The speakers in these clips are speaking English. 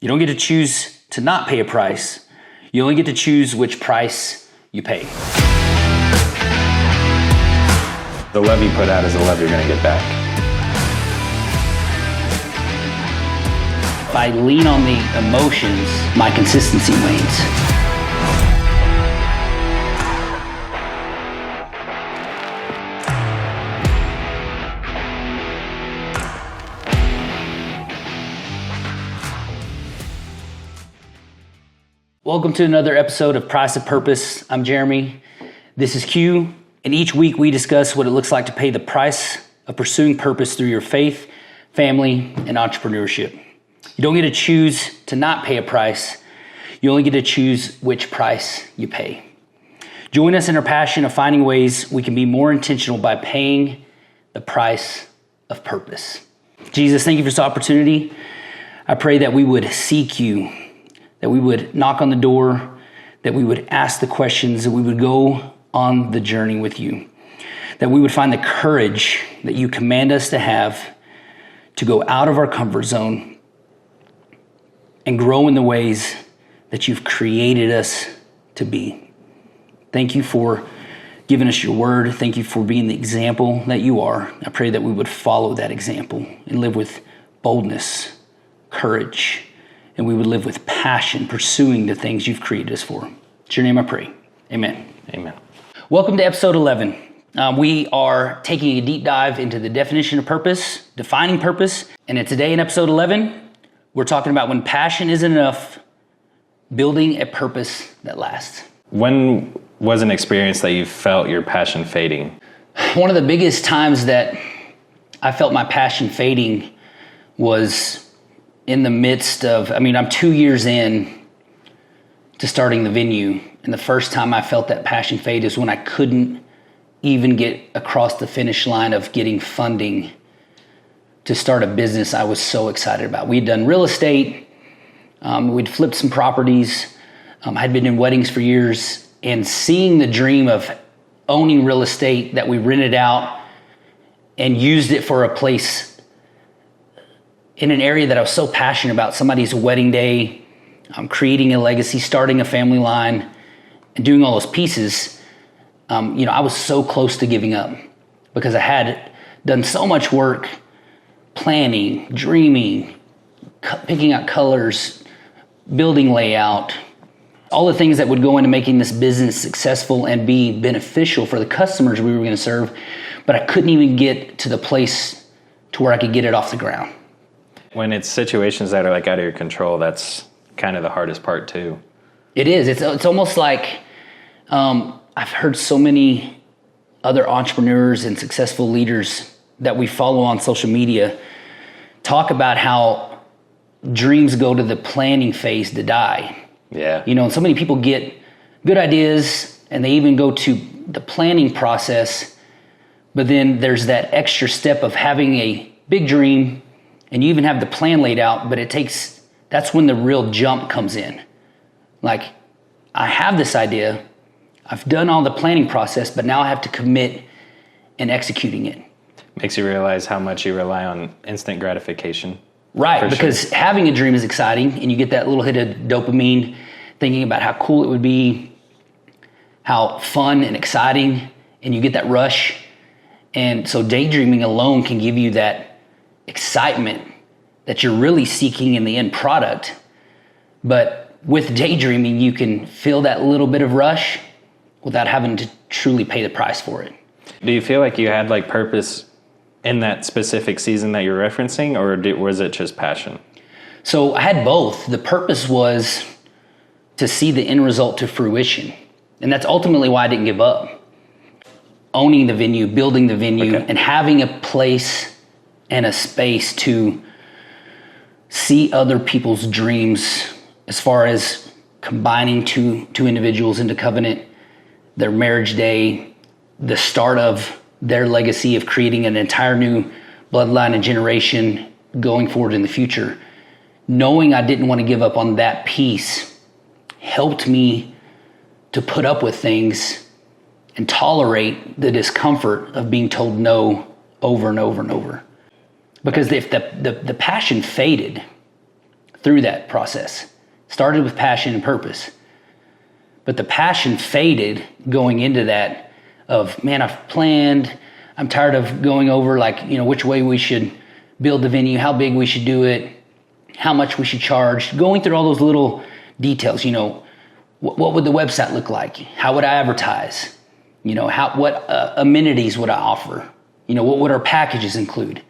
You don't get to choose to not pay a price. You only get to choose which price you pay. The love you put out is the love you're going to get back. If I lean on the emotions, my consistency wanes. Welcome to another episode of Price of Purpose. I'm Jeremy. This is Q, and each week we discuss what it looks like to pay the price of pursuing purpose through your faith, family, and entrepreneurship. You don't get to choose to not pay a price. You only get to choose which price you pay. Join us in our passion of finding ways we can be more intentional by paying the price of purpose. Jesus, thank you for this opportunity. I pray that we would seek you, that we would knock on the door, that we would ask the questions, that we would go on the journey with you, that we would find the courage that you command us to have to go out of our comfort zone and grow in the ways that you've created us to be. Thank you for giving us your word. Thank you for being the example that you are. I pray that we would follow that example and live with boldness, courage, and we would live with passion, pursuing the things you've created us for. It's your name I pray. Amen. Amen. Welcome to episode 11. We are taking a deep dive into the definition of purpose, defining purpose, and today in episode 11, we're talking about when passion isn't enough, building a purpose that lasts. When was an experience that you felt your passion fading? One of the biggest times that I felt my passion fading was in the midst of, I'm 2 years in to starting the venue. And the first time I felt that passion fade is when I couldn't even get across the finish line of getting funding to start a business I was so excited about. We'd done real estate. We'd flipped some properties. I'd been in weddings for years, and seeing the dream of owning real estate that we rented out and used it for a place in an area that I was so passionate about, somebody's wedding day, creating a legacy, starting a family line, and doing all those pieces, I was so close to giving up because I had done so much work planning, dreaming, picking out colors, building layout, all the things that would go into making this business successful and be beneficial for the customers we were going to serve, but I couldn't even get to the place to where I could get it off the ground. When it's situations that are like out of your control, that's kind of the hardest part too. It is. It's almost like I've heard so many other entrepreneurs and successful leaders that we follow on social media talk about how dreams go to the planning phase to die. Yeah. And so many people get good ideas and they even go to the planning process, but then there's that extra step of having a big dream and you even have the plan laid out, but that's when the real jump comes in. Like, I have this idea, I've done all the planning process, but now I have to commit in executing it. Makes you realize how much you rely on instant gratification. Right, because having a dream is exciting, and you get that little hit of dopamine, thinking about how cool it would be, how fun and exciting, and you get that rush. And so daydreaming alone can give you that excitement that you're really seeking in the end product. But with daydreaming, you can feel that little bit of rush without having to truly pay the price for it. Do you feel like you had like purpose in that specific season that you're referencing, or was it just passion? So I had both. The purpose was to see the end result to fruition. And that's ultimately why I didn't give up. Owning the venue, building the venue, and having a place and a space to see other people's dreams as far as combining two individuals into covenant, their marriage day, the start of their legacy of creating an entire new bloodline and generation going forward in the future. Knowing I didn't want to give up on that piece helped me to put up with things and tolerate the discomfort of being told no over and over and over. Because if the passion faded through that process. Started with passion and purpose. But the passion faded going into that of, man, I've planned. I'm tired of going over which way we should build the venue, how big we should do it, how much we should charge, going through all those little details. What would the website look like? How would I advertise? What amenities would I offer? What would our packages include?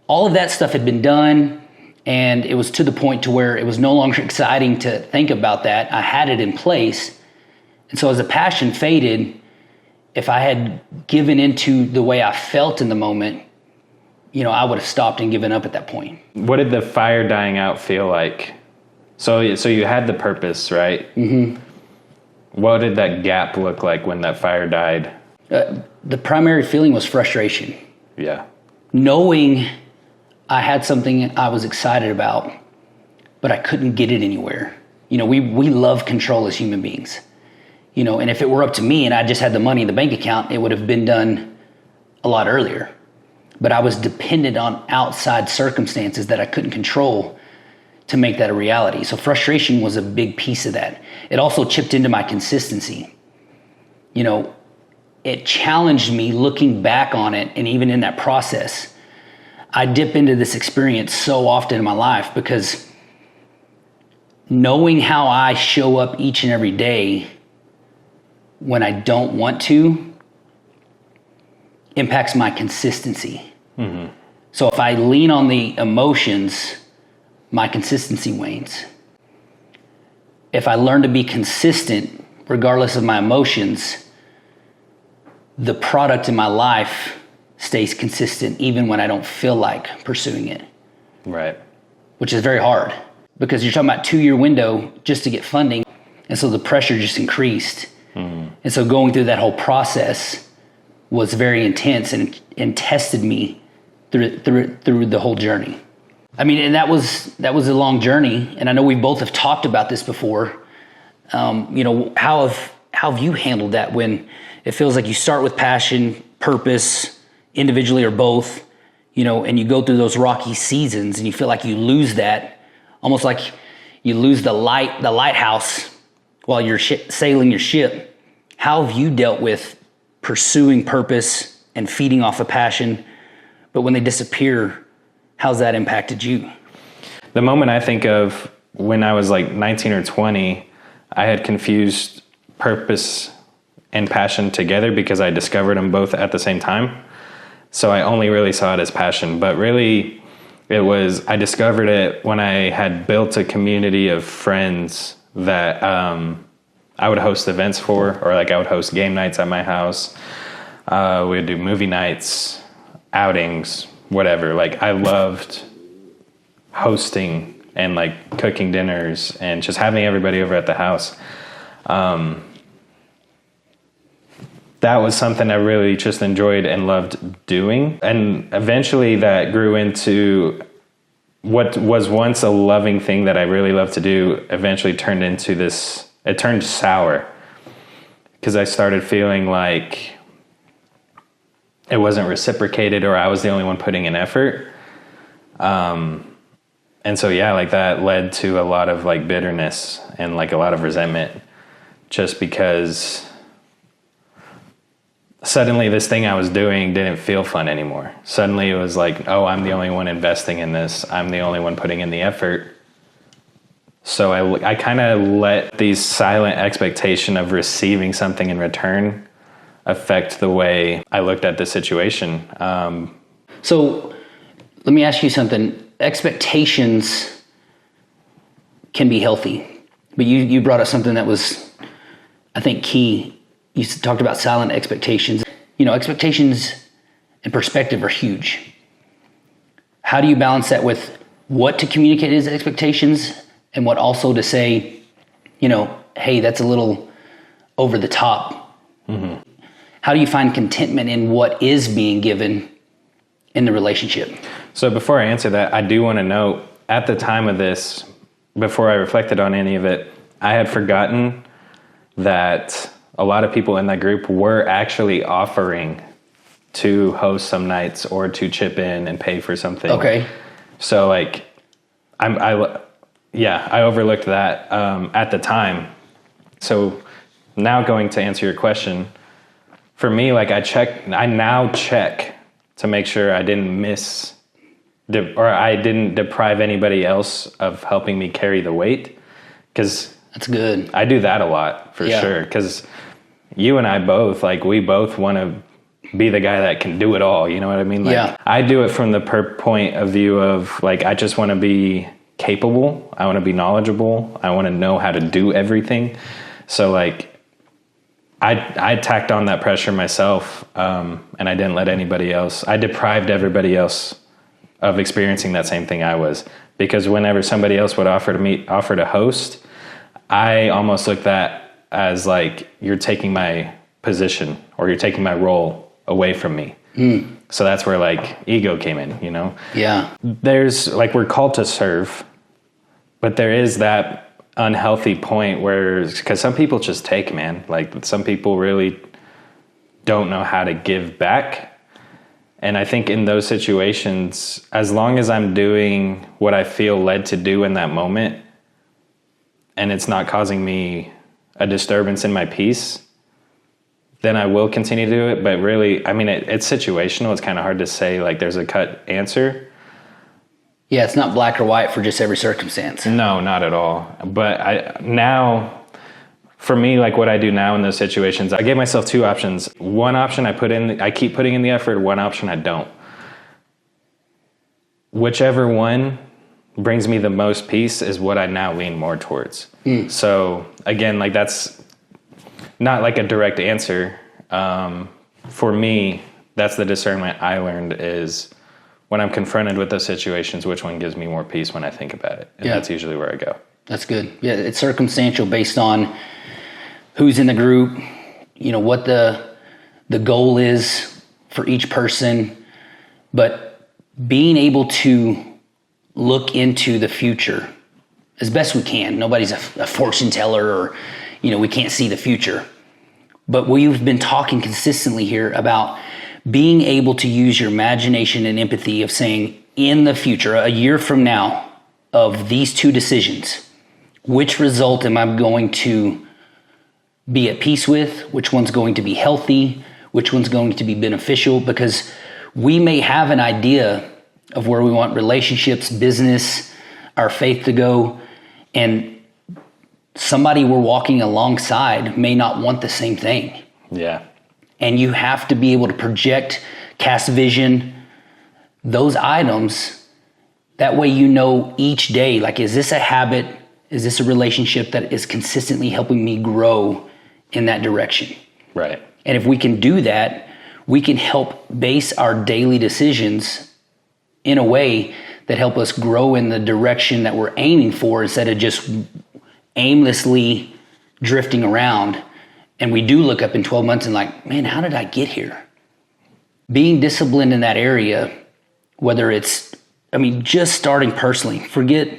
All of that stuff had been done, and it was to the point to where it was no longer exciting to think about that. I had it in place. And so as the passion faded, if I had given into the way I felt in the moment, I would have stopped and given up at that point. What did the fire dying out feel like? So you had the purpose, right? Mm-hmm. What did that gap look like when that fire died? The primary feeling was frustration. Yeah. Knowing I had something I was excited about, but I couldn't get it anywhere. We love control as human beings. And if it were up to me and I just had the money in the bank account, it would have been done a lot earlier. But I was dependent on outside circumstances that I couldn't control to make that a reality. So frustration was a big piece of that. It also chipped into my consistency. It challenged me looking back on it, and even in that process, I dip into this experience so often in my life because knowing how I show up each and every day when I don't want to impacts my consistency. Mm-hmm. So if I lean on the emotions, my consistency wanes. If I learn to be consistent, regardless of my emotions, the product in my life stays consistent even when I don't feel like pursuing it. Right. Which is very hard because you're talking about 2-year window just to get funding. And so the pressure just increased. Mm-hmm. And so going through that whole process was very intense and tested me through the whole journey. I mean, and that was a long journey. And I know we both have talked about this before. How have you handled that when it feels like you start with passion, purpose, individually or both, and you go through those rocky seasons and you feel like you lose that, almost like you lose the lighthouse while you're sailing your ship. How have you dealt with pursuing purpose and feeding off of passion, but when they disappear, how's that impacted you? The moment I think of when I was like 19 or 20, I had confused purpose and passion together because I discovered them both at the same time. So I only really saw it as passion, but really I discovered it when I had built a community of friends that I would host events for, or like I would host game nights at my house. We would do movie nights, outings, whatever. Like I loved hosting and like cooking dinners and just having everybody over at the house. That was something I really just enjoyed and loved doing. And eventually that grew into what was once a loving thing that I really loved to do, eventually turned into this, it turned sour because I started feeling like it wasn't reciprocated or I was the only one putting in effort. And so, yeah, like that led to a lot of like bitterness and like a lot of resentment just because suddenly this thing I was doing didn't feel fun anymore. Suddenly it was like, oh, I'm the only one investing in this. I'm the only one putting in the effort. So I kind of let the silent expectation of receiving something in return affect the way I looked at the situation. So let me ask you something. Expectations can be healthy, but you brought up something that was, I think, key. You talked about silent expectations. Expectations and perspective are huge. How do you balance that with what to communicate as expectations and what also to say, hey, that's a little over the top? Mm-hmm. How do you find contentment in what is being given in the relationship? So before I answer that, I do want to note at the time of this, before I reflected on any of it, I had forgotten that a lot of people in that group were actually offering to host some nights or to chip in and pay for something. Okay. So like, yeah, I overlooked that at the time. So now going to answer your question, for me, like I now check to make sure I didn't or I didn't deprive anybody else of helping me carry the weight. Because that's good. I do that a lot for sure. Because you and I both, like, we both want to be the guy that can do it all. You know what I mean? Like, I do it from the point of view of, like, I just want to be capable. I want to be knowledgeable. I want to know how to do everything. So, like, I tacked on that pressure myself, and I didn't let anybody else. I deprived everybody else of experiencing that same thing I was. Because whenever somebody else would offer to host, I almost looked at as like, you're taking my position or you're taking my role away from me. So that's where like ego came in, you know? Yeah. There's like, we're called to serve, but there is that unhealthy point where, because some people just take, man, like some people really don't know how to give back. And I think in those situations, as long as I'm doing what I feel led to do in that moment, and it's not causing me a disturbance in my peace, then I will continue to do it. But really, I mean, it's situational. It's kind of hard to say like there's a cut answer. Yeah, it's not black or white for just every circumstance. No, not at all. But now, for me, like what I do now in those situations, I gave myself two options. One option I keep putting in the effort. One option I don't. Whichever one brings me the most peace is what I now lean more towards. So again, like that's not like a direct answer. For me, that's the discernment I learned is when I'm confronted with those situations, which one gives me more peace when I think about it. And that's usually where I go. That's good. Yeah, it's circumstantial based on who's in the group, you know, what the goal is for each person, but being able to look into the future as best we can. Nobody's a fortune teller or, you know, we can't see the future. But we've been talking consistently here about being able to use your imagination and empathy of saying, in the future, a year from now, of these two decisions, which result am I going to be at peace with? Which one's going to be healthy? Which one's going to be beneficial? Because we may have an idea of where we want relationships, business, our faith to go, and somebody we're walking alongside may not want the same thing. Yeah. And you have to be able to project, cast vision, those items. That way you know each day, like, is this a habit? Is this a relationship that is consistently helping me grow in that direction? Right. And if we can do that, we can help base our daily decisions in a way that help us grow in the direction that we're aiming for instead of just aimlessly drifting around. And we do look up in 12 months and like, man, how did I get here? Being disciplined in that area, whether it's, I mean, just starting personally, forget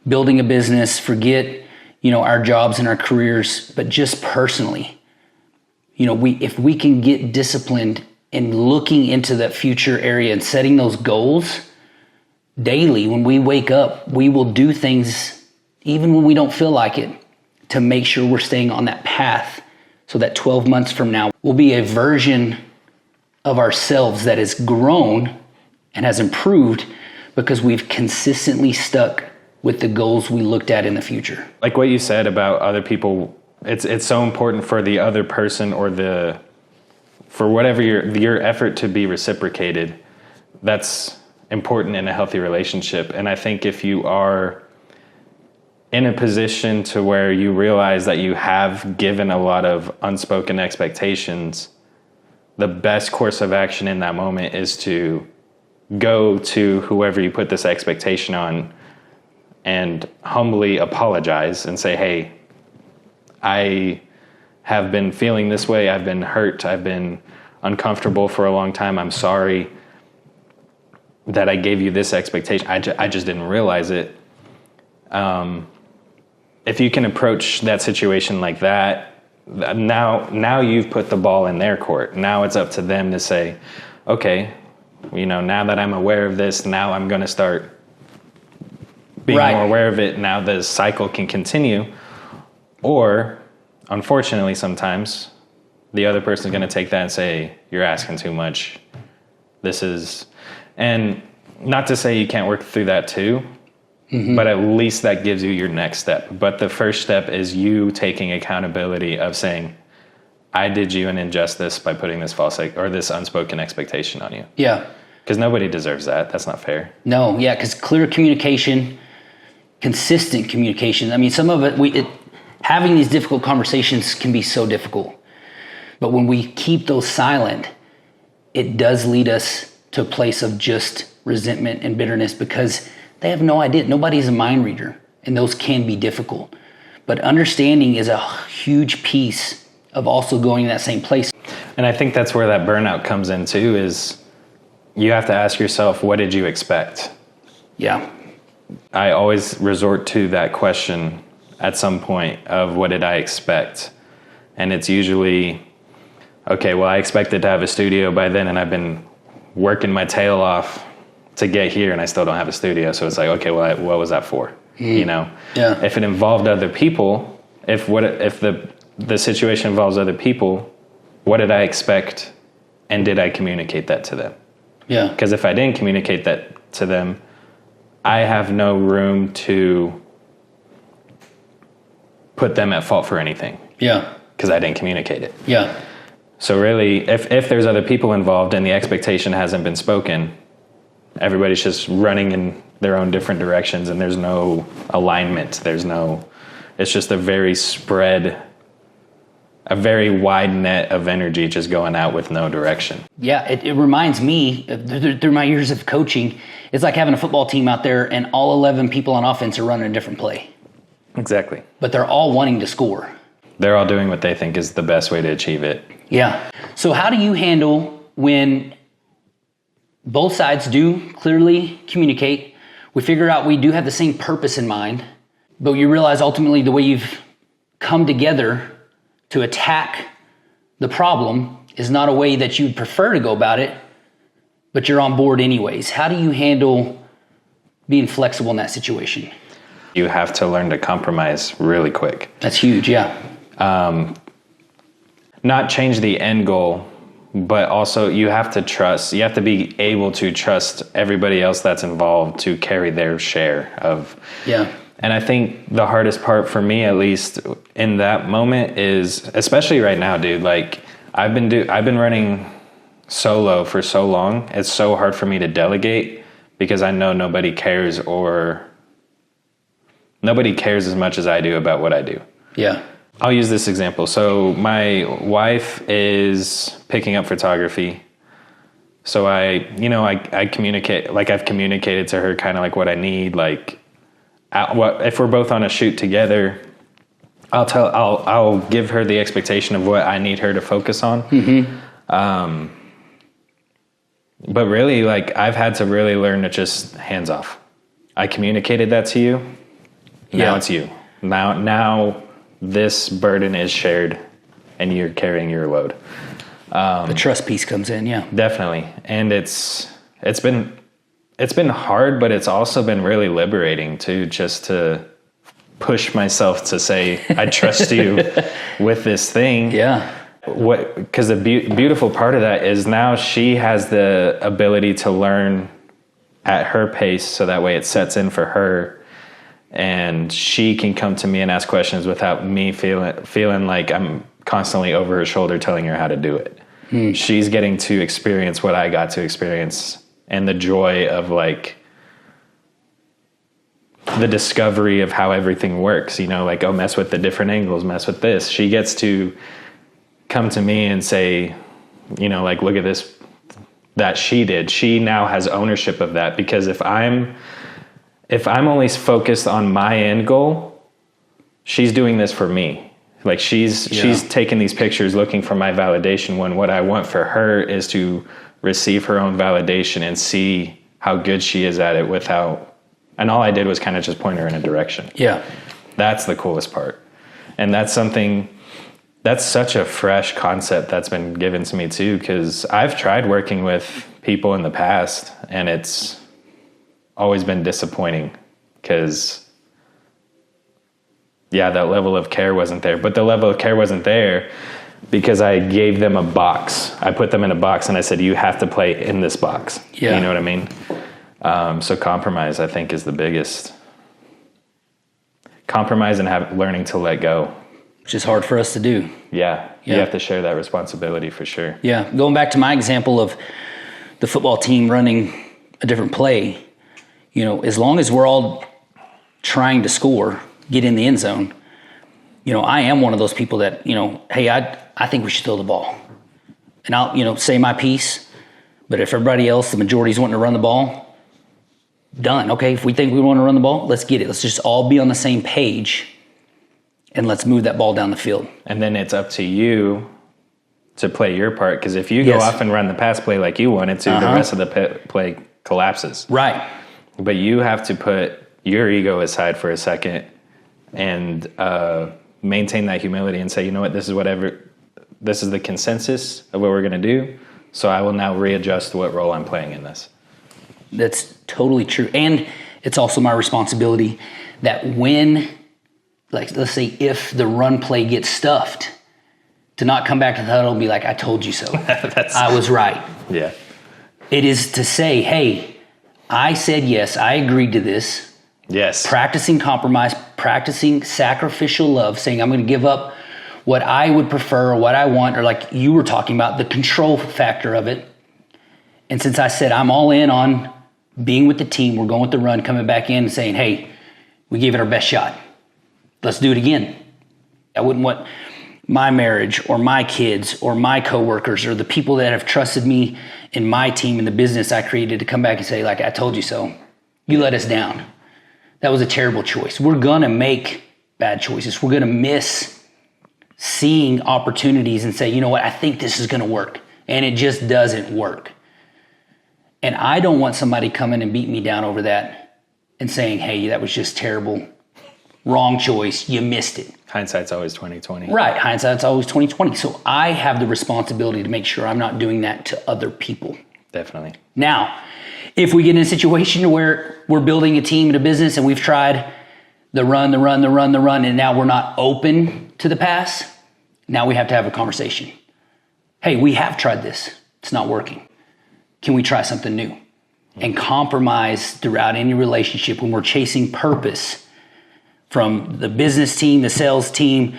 building a business, forget, you know, our jobs and our careers, but just personally, you know, if we can get disciplined in looking into that future area and setting those goals daily, when we wake up, we will do things even when we don't feel like it to make sure we're staying on that path so that 12 months from now will be a version of ourselves that has grown and has improved because we've consistently stuck with the goals we looked at in the future. Like what you said about other people, it's so important for the other person or for whatever your effort to be reciprocated. That's important in a healthy relationship. And I think if you are in a position to where you realize that you have given a lot of unspoken expectations, the best course of action in that moment is to go to whoever you put this expectation on and humbly apologize and say, hey, I have been feeling this way. I've been hurt. I've been uncomfortable for a long time. I'm sorry that I gave you this expectation. I just didn't realize it. If you can approach that situation like that, now you've put the ball in their court. Now it's up to them to say, okay, you know, now that I'm aware of this, now I'm going to start being Right. more aware of it, now the cycle can continue. Or, unfortunately, sometimes the other person's going to take that and say, you're asking too much. And not to say you can't work through that too, but at least that gives you your next step. But the first step is you taking accountability of saying, I did you an injustice by putting this this unspoken expectation on you. Yeah. Because nobody deserves that. That's not fair. No, yeah, because clear communication, consistent communication. I mean, some of it, having these difficult conversations can be so difficult. But when we keep those silent, it does lead us to a place of just resentment and bitterness because they have no idea. Nobody's a mind reader, and those can be difficult. But understanding is a huge piece of also going in that same place. And I think that's where that burnout comes in too, is you have to ask yourself, what did you expect? Yeah. I always resort to that question at some point of what did I expect? And it's usually, okay, well, I expected to have a studio by then, and I've been working my tail off to get here, and I still don't have a studio. So it's like, okay, well, what was that for? You know? Yeah. If it involved other people, if the situation involves other people, what did I expect, and did I communicate that to them? Yeah. Because if I didn't communicate that to them, I have no room to put them at fault for anything. Yeah. Because I didn't communicate it. Yeah. So really, if there's other people involved and the expectation hasn't been spoken, everybody's just running in their own different directions, and there's no alignment. It's just a very wide net of energy just going out with no direction. Yeah, it reminds me, through my years of coaching, it's like having a football team out there and all 11 people on offense are running a different play. Exactly. But they're all wanting to score. They're all doing what they think is the best way to achieve it. Yeah. So how do you handle when both sides do clearly communicate? We figure out we do have the same purpose in mind, but you realize ultimately the way you've come together to attack the problem is not a way that you'd prefer to go about it, but you're on board anyways. How do you handle being flexible in that situation? You have to learn to compromise really quick. That's huge, yeah. Not change the end goal, but also you have to trust. You have to be able to trust everybody else that's involved to carry their share of. Yeah. And I think the hardest part for me, at least in that moment, is, especially right now, dude, like I've been running solo for so long. It's so hard for me to delegate because I know nobody cares as much as I do about what I do. Yeah. I'll use this example. So my wife is picking up photography. So I communicate, like I've communicated to her kind of like what I need. Like if we're both on a shoot together, I'll give her the expectation of what I need her to focus on. Mm-hmm. But really, like I've had to really learn to just hands off. I communicated that to you. Now it's you. Now this burden is shared and you're carrying your load. The trust piece comes in, yeah. Definitely. And it's been hard, but it's also been really liberating to push myself to say, I trust you with this thing. Yeah. Because the beautiful part of that is now she has the ability to learn at her pace, so that way it sets in for her. And she can come to me and ask questions without me feeling like I'm constantly over her shoulder telling her how to do it. She's getting to experience what I got to experience, and the joy of like the discovery of how everything works, like, oh, mess with the different angles, mess with this. She gets to come to me and say, like, look at this that she did. She now has ownership of that, because if I'm only focused on my end goal, she's doing this for me. Like she's taking these pictures looking for my validation, when what I want for her is to receive her own validation and see how good she is at it and all I did was kind of just point her in a direction. Yeah. That's the coolest part. And that's such a fresh concept that's been given to me too, because I've tried working with people in the past and it's always been disappointing. because, yeah, that level of care wasn't there. But the level of care wasn't there because I gave them a box. I put them in a box and I said, you have to play in this box. Yeah. You know what I mean? So compromise, I think, is the biggest. Compromise and learning to let go. Which is hard for us to do. Yeah. You have to share that responsibility for sure. Yeah. Going back to my example of the football team running a different play, you know, as long as we're all trying to score, get in the end zone, you know, I am one of those people that, you know, hey, I think we should throw the ball. And I'll, you know, say my piece. But if everybody else, the majority's wanting to run the ball, done. Okay, if we think we want to run the ball, let's get it. Let's just all be on the same page and let's move that ball down the field. And then it's up to you to play your part. Because if you go off and run the pass play like you wanted to, the rest of the play collapses. Right. But you have to put your ego aside for a second and maintain that humility and say, you know what, this is the consensus of what we're going to do. So I will now readjust what role I'm playing in this. That's totally true. And it's also my responsibility that when, like, let's say if the run play gets stuffed, to not come back to the huddle and be like, I told you so. I was right. Yeah. It is to say, hey, I said yes, I agreed to this. Yes. Practicing compromise, practicing sacrificial love, saying I'm going to give up what I would prefer or what I want, or like you were talking about, the control factor of it. And since I said I'm all in on being with the team, we're going with the run, coming back in and saying, hey, we gave it our best shot. Let's do it again. I wouldn't want my marriage or my kids or my coworkers or the people that have trusted me in my team and the business I created to come back and say, like, I told you so. You let us down. That was a terrible choice. We're going to make bad choices. We're going to miss seeing opportunities and say, you know what, I think this is going to work. And it just doesn't work. And I don't want somebody coming and beat me down over that and saying, hey, that was just terrible. Wrong choice. You missed it. Hindsight's always 20/20. Right. Hindsight's always 20/20. So I have the responsibility to make sure I'm not doing that to other people. Definitely. Now, if we get in a situation where we're building a team and a business and we've tried the run, and now we're not open to the pass, now we have to have a conversation. Hey, we have tried this. It's not working. Can we try something new? And compromise throughout any relationship when we're chasing purpose from the business team, the sales team,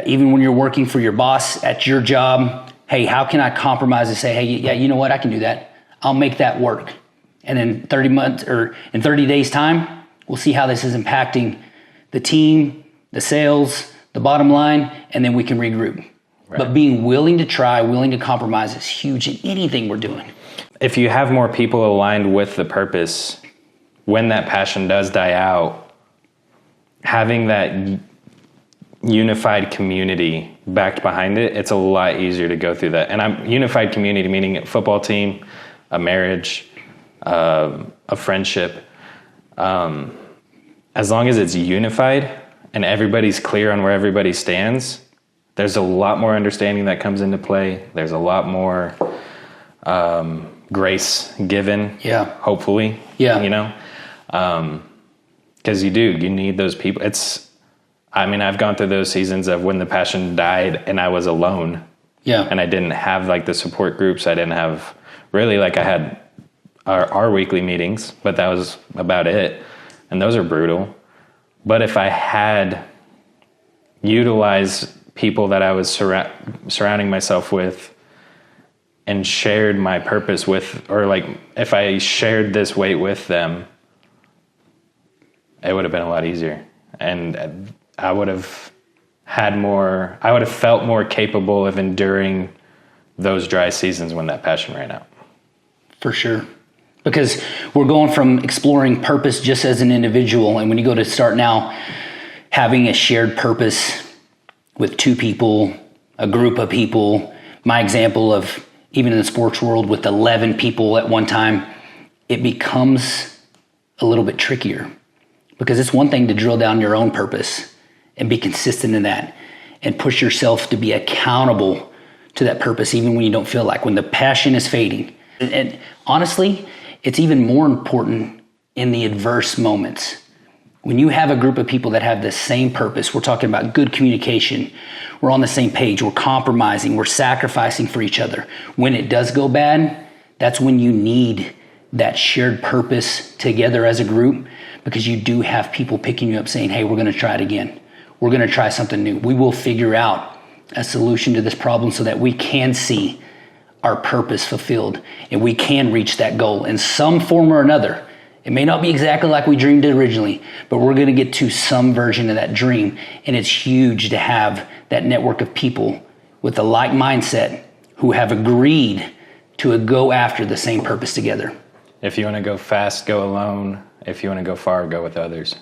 even when you're working for your boss at your job. Hey, how can I compromise and say, hey, yeah, you know what? I can do that. I'll make that work. And in 30 months or in 30 days time, we'll see how this is impacting the team, the sales, the bottom line, and then we can regroup. Right. But being willing to try, willing to compromise is huge in anything we're doing. If you have more people aligned with the purpose, when that passion does die out, having that unified community backed behind it, it's a lot easier to go through that. And I'm unified community, meaning a football team, a marriage, a friendship. As long as it's unified and everybody's clear on where everybody stands, there's a lot more understanding that comes into play. There's a lot more grace given. Yeah. Hopefully. Yeah. You know? Because you need those people. I've gone through those seasons of when the passion died and I was alone. Yeah. And I didn't have like the support groups. I didn't have really, like, I had our weekly meetings, but that was about it. And those are brutal. But if I had utilized people that I was surrounding myself with and shared my purpose with, or like if I shared this weight with them, it would have been a lot easier. And I would have felt more capable of enduring those dry seasons when that passion ran out. For sure. Because we're going from exploring purpose just as an individual, and when you go to start now having a shared purpose with two people, a group of people, my example of even in the sports world with 11 people at one time, it becomes a little bit trickier. Because it's one thing to drill down your own purpose and be consistent in that and push yourself to be accountable to that purpose, even when you don't feel like, when the passion is fading. And honestly, it's even more important in the adverse moments When you have a group of people that have the same purpose, we're talking about good communication, we're on the same page, we're compromising, we're sacrificing for each other. When it does go bad, that's when you need that shared purpose together as a group, because you do have people picking you up saying, hey, we're going to try it again. We're going to try something new. We will figure out a solution to this problem so that we can see our purpose fulfilled and we can reach that goal in some form or another. It may not be exactly like we dreamed it originally, but we're going to get to some version of that dream. And it's huge to have that network of people with the like mindset who have agreed to go after the same purpose together. If you want to go fast, go alone. If you want to go far, go with others.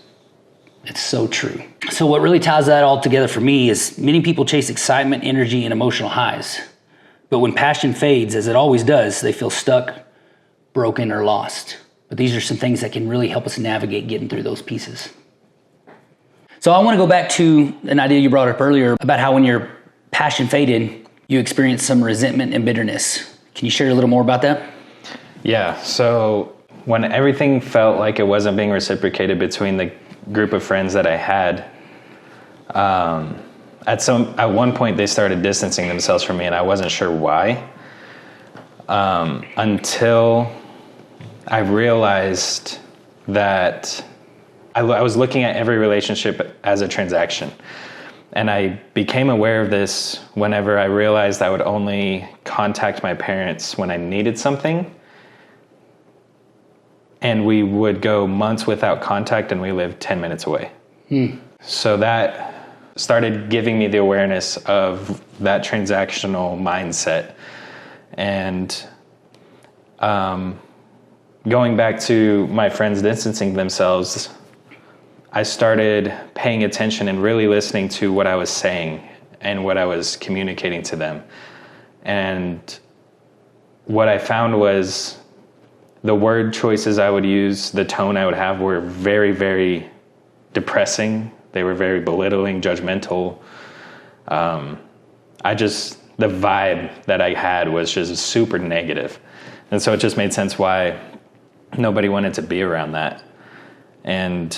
It's so true. So what really ties that all together for me is many people chase excitement, energy, and emotional highs. But when passion fades, as it always does, they feel stuck, broken, or lost. But these are some things that can really help us navigate getting through those pieces. So I want to go back to an idea you brought up earlier about how when your passion faded, you experienced some resentment and bitterness. Can you share a little more about that? Yeah, so when everything felt like it wasn't being reciprocated between the group of friends that I had, at one point they started distancing themselves from me, and I wasn't sure why, until I realized that I was looking at every relationship as a transaction. And I became aware of this whenever I realized I would only contact my parents when I needed something. And we would go months without contact, and we lived 10 minutes away. So that started giving me the awareness of that transactional mindset. And going back to my friends distancing themselves, I started paying attention and really listening to what I was saying and what I was communicating to them. And what I found was the word choices I would use, the tone I would have were very, very depressing. They were very belittling, judgmental. The vibe that I had was just super negative. And so it just made sense why nobody wanted to be around that. And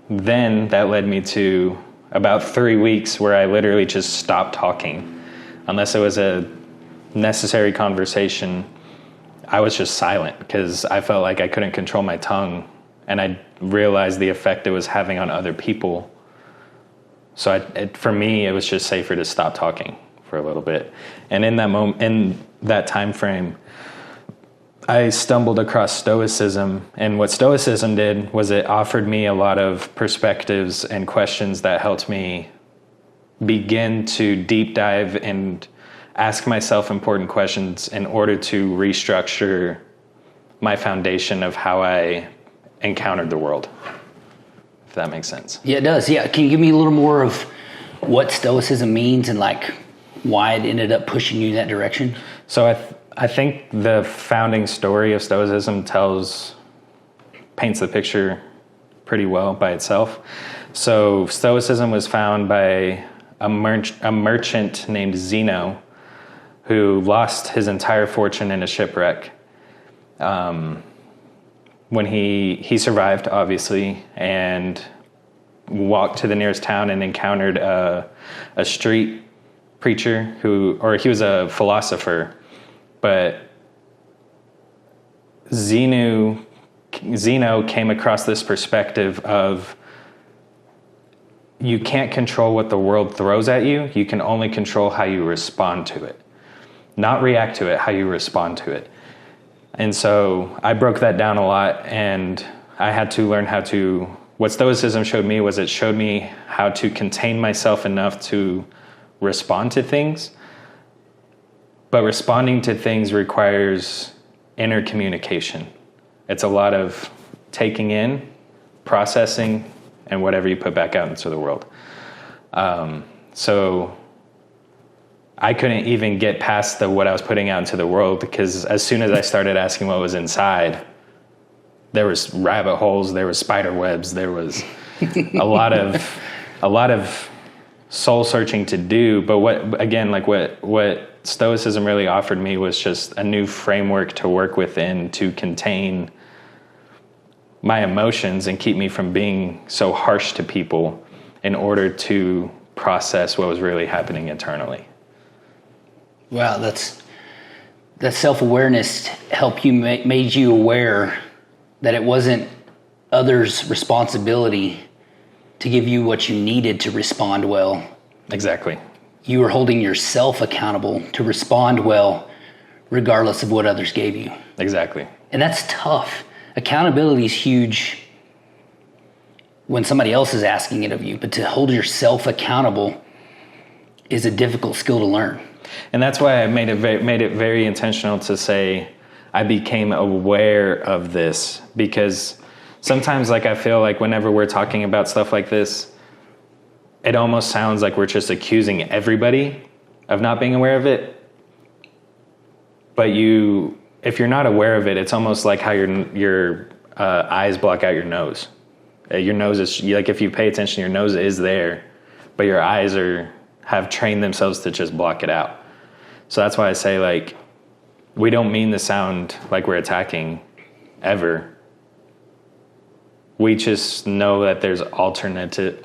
then that led me to about 3 weeks where I literally just stopped talking. Unless it was a necessary conversation, I was just silent because I felt like I couldn't control my tongue, and I realized the effect it was having on other people. So for me, it was just safer to stop talking for a little bit. And in that moment, in that time frame, I stumbled across Stoicism, and what Stoicism did was it offered me a lot of perspectives and questions that helped me begin to deep dive and ask myself important questions in order to restructure my foundation of how I encountered the world, if that makes sense. Yeah, it does. Yeah. Can you give me a little more of what Stoicism means and like why it ended up pushing you in that direction? So I think the founding story of Stoicism paints the picture pretty well by itself. So Stoicism was found by a merchant named Zeno, who lost his entire fortune in a shipwreck. When he survived, obviously, and walked to the nearest town and encountered a street preacher he was a philosopher. But Zeno came across this perspective of you can't control what the world throws at you. You can only control how you respond to it. Not react to it, how you respond to it. And so I broke that down a lot, and I had to learn what Stoicism showed me was it showed me how to contain myself enough to respond to things. But responding to things requires inner communication. It's a lot of taking in, processing, and whatever you put back out into the world. So I couldn't even get past what I was putting out into the world, because as soon as I started asking what was inside, there was rabbit holes, there was spider webs, there was a lot of soul searching to do. But what Stoicism really offered me was just a new framework to work within to contain my emotions and keep me from being so harsh to people in order to process what was really happening internally. Wow, that self-awareness helped you, made you aware that it wasn't others' responsibility to give you what you needed to respond well. Exactly. You were holding yourself accountable to respond well, regardless of what others gave you. Exactly. And that's tough. Accountability is huge when somebody else is asking it of you, but to hold yourself accountable is a difficult skill to learn. And that's why I made it very intentional to say I became aware of this, because sometimes, like, I feel like whenever we're talking about stuff like this, it almost sounds like we're just accusing everybody of not being aware of it. But if you're not aware of it, it's almost like how your eyes block out your nose. Your nose is, like, if you pay attention, your nose is there, but your eyes have trained themselves to just block it out. So that's why I say, like, we don't mean to sound like we're attacking ever. We just know that there's alternative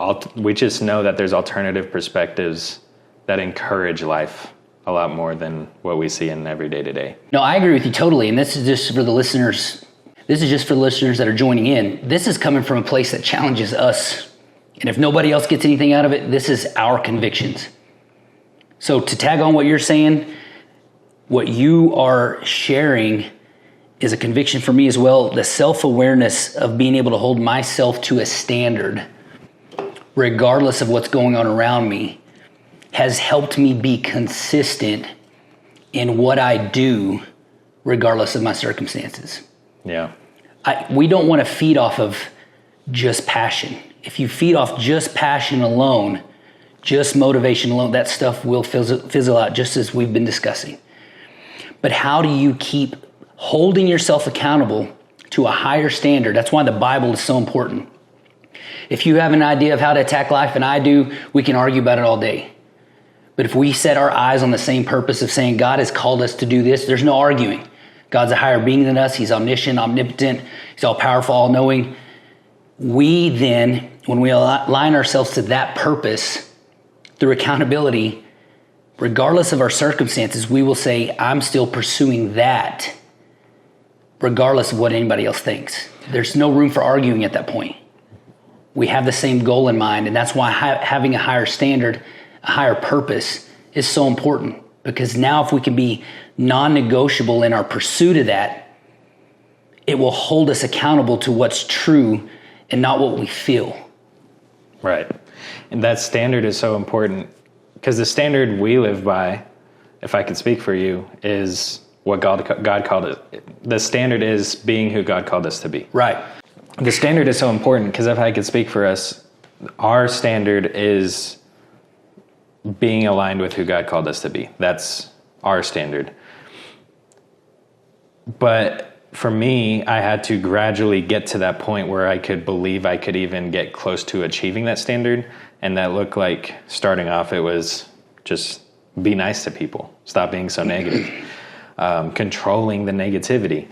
perspectives that encourage life a lot more than what we see in every day to day. No, I agree with you totally. And this is just for the listeners. This is just for the listeners that are joining in. This is coming from a place that challenges us. And if nobody else gets anything out of it, this is our convictions. So to tag on what you're saying, what you are sharing is a conviction for me as well. The self-awareness of being able to hold myself to a standard, regardless of what's going on around me, has helped me be consistent in what I do, regardless of my circumstances. Yeah. We don't want to feed off of just passion. If you feed off just passion alone, just motivation alone, that stuff will fizzle out, just as we've been discussing. But how do you keep holding yourself accountable to a higher standard? That's why the Bible is so important. If you have an idea of how to attack life, and I do, we can argue about it all day. But if we set our eyes on the same purpose of saying God has called us to do this, there's no arguing. God's a higher being than us. He's omniscient, omnipotent. He's all powerful, all knowing. We then, when we align ourselves to that purpose through accountability, regardless of our circumstances, we will say, I'm still pursuing that, regardless of what anybody else thinks. There's no room for arguing at that point. We have the same goal in mind, and that's why having a higher standard, a higher purpose is so important, because now if we can be non-negotiable in our pursuit of that, it will hold us accountable to what's true and not what we feel. Right. And that standard is so important, because the standard we live by, if I could speak for you, is what God called it. The standard is being who God called us to be. Right. The standard is so important, because if I could speak for us, our standard is being aligned with who God called us to be. That's our standard. But for me, I had to gradually get to that point where I could believe I could even get close to achieving that standard. And that looked like, starting off, it was just be nice to people. Stop being so negative. Controlling the negativity.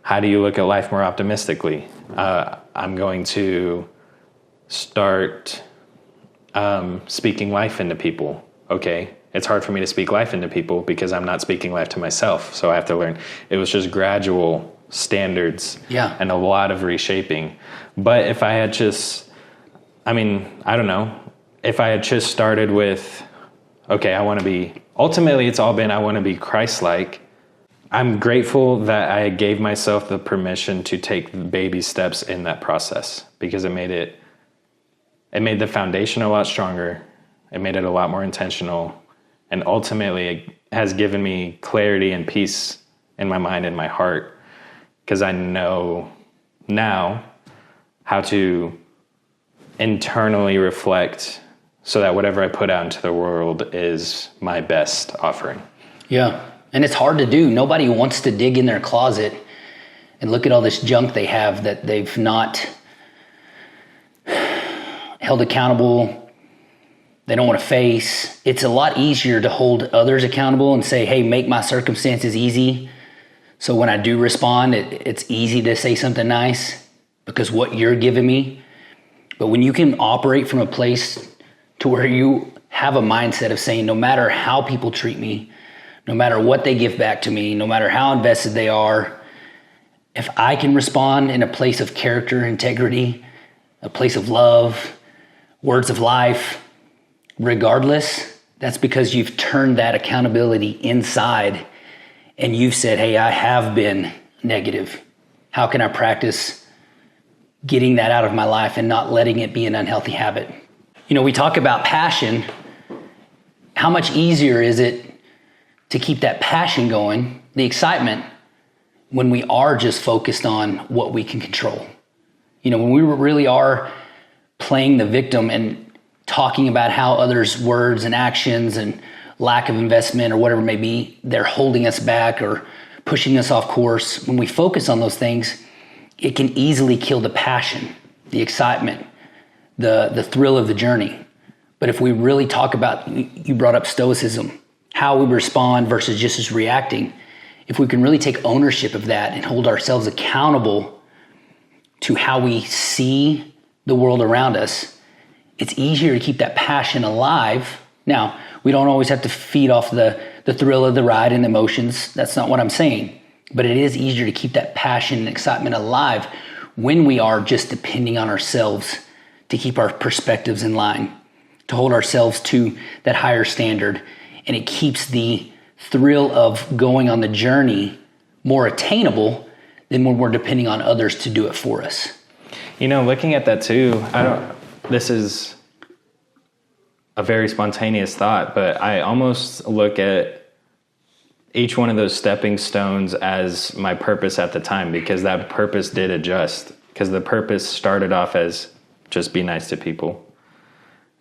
How do you look at life more optimistically? I'm going to start speaking life into people. Okay, it's hard for me to speak life into people because I'm not speaking life to myself. So I have to learn. It was just gradual standards and a lot of reshaping. But if I had just, I don't know, if I had just started with, okay, ultimately it's all been, I want to be Christ-like. I'm grateful that I gave myself the permission to take baby steps in that process, because it made the foundation a lot stronger. It made it a lot more intentional. And ultimately it has given me clarity and peace in my mind and my heart, because I know now how to internally reflect so that whatever I put out into the world is my best offering. Yeah. And it's hard to do. Nobody wants to dig in their closet and look at all this junk they have that they've not held accountable. They don't want to face. It's a lot easier to hold others accountable and say, hey, make my circumstances easy. So when I do respond, it's easy to say something nice. because what you're giving me. But when you can operate from a place to where you have a mindset of saying, no matter how people treat me, no matter what they give back to me, no matter how invested they are, if I can respond in a place of character, integrity, a place of love, words of life, regardless, that's because you've turned that accountability inside and you've said, hey, I have been negative. How can I practice getting that out of my life and not letting it be an unhealthy habit? You know, we talk about passion. How much easier is it to keep that passion going, the excitement, when we are just focused on what we can control? You know, when we really are playing the victim and talking about how others' words and actions and lack of investment or whatever it may be, they're holding us back or pushing us off course. When we focus on those things, it can easily kill the passion, the excitement, the thrill of the journey. But if we really talk about, you brought up stoicism, how we respond versus just reacting. If we can really take ownership of that and hold ourselves accountable to how we see the world around us, it's easier to keep that passion alive. Now, we don't always have to feed off the thrill of the ride and the emotions. That's not what I'm saying. But it is easier to keep that passion and excitement alive when we are just depending on ourselves to keep our perspectives in line, to hold ourselves to that higher standard. And it keeps the thrill of going on the journey more attainable than when we're depending on others to do it for us. You know, looking at that too, this is a very spontaneous thought, but I almost look at each one of those stepping stones as my purpose at the time, because that purpose did adjust, because the purpose started off as just be nice to people.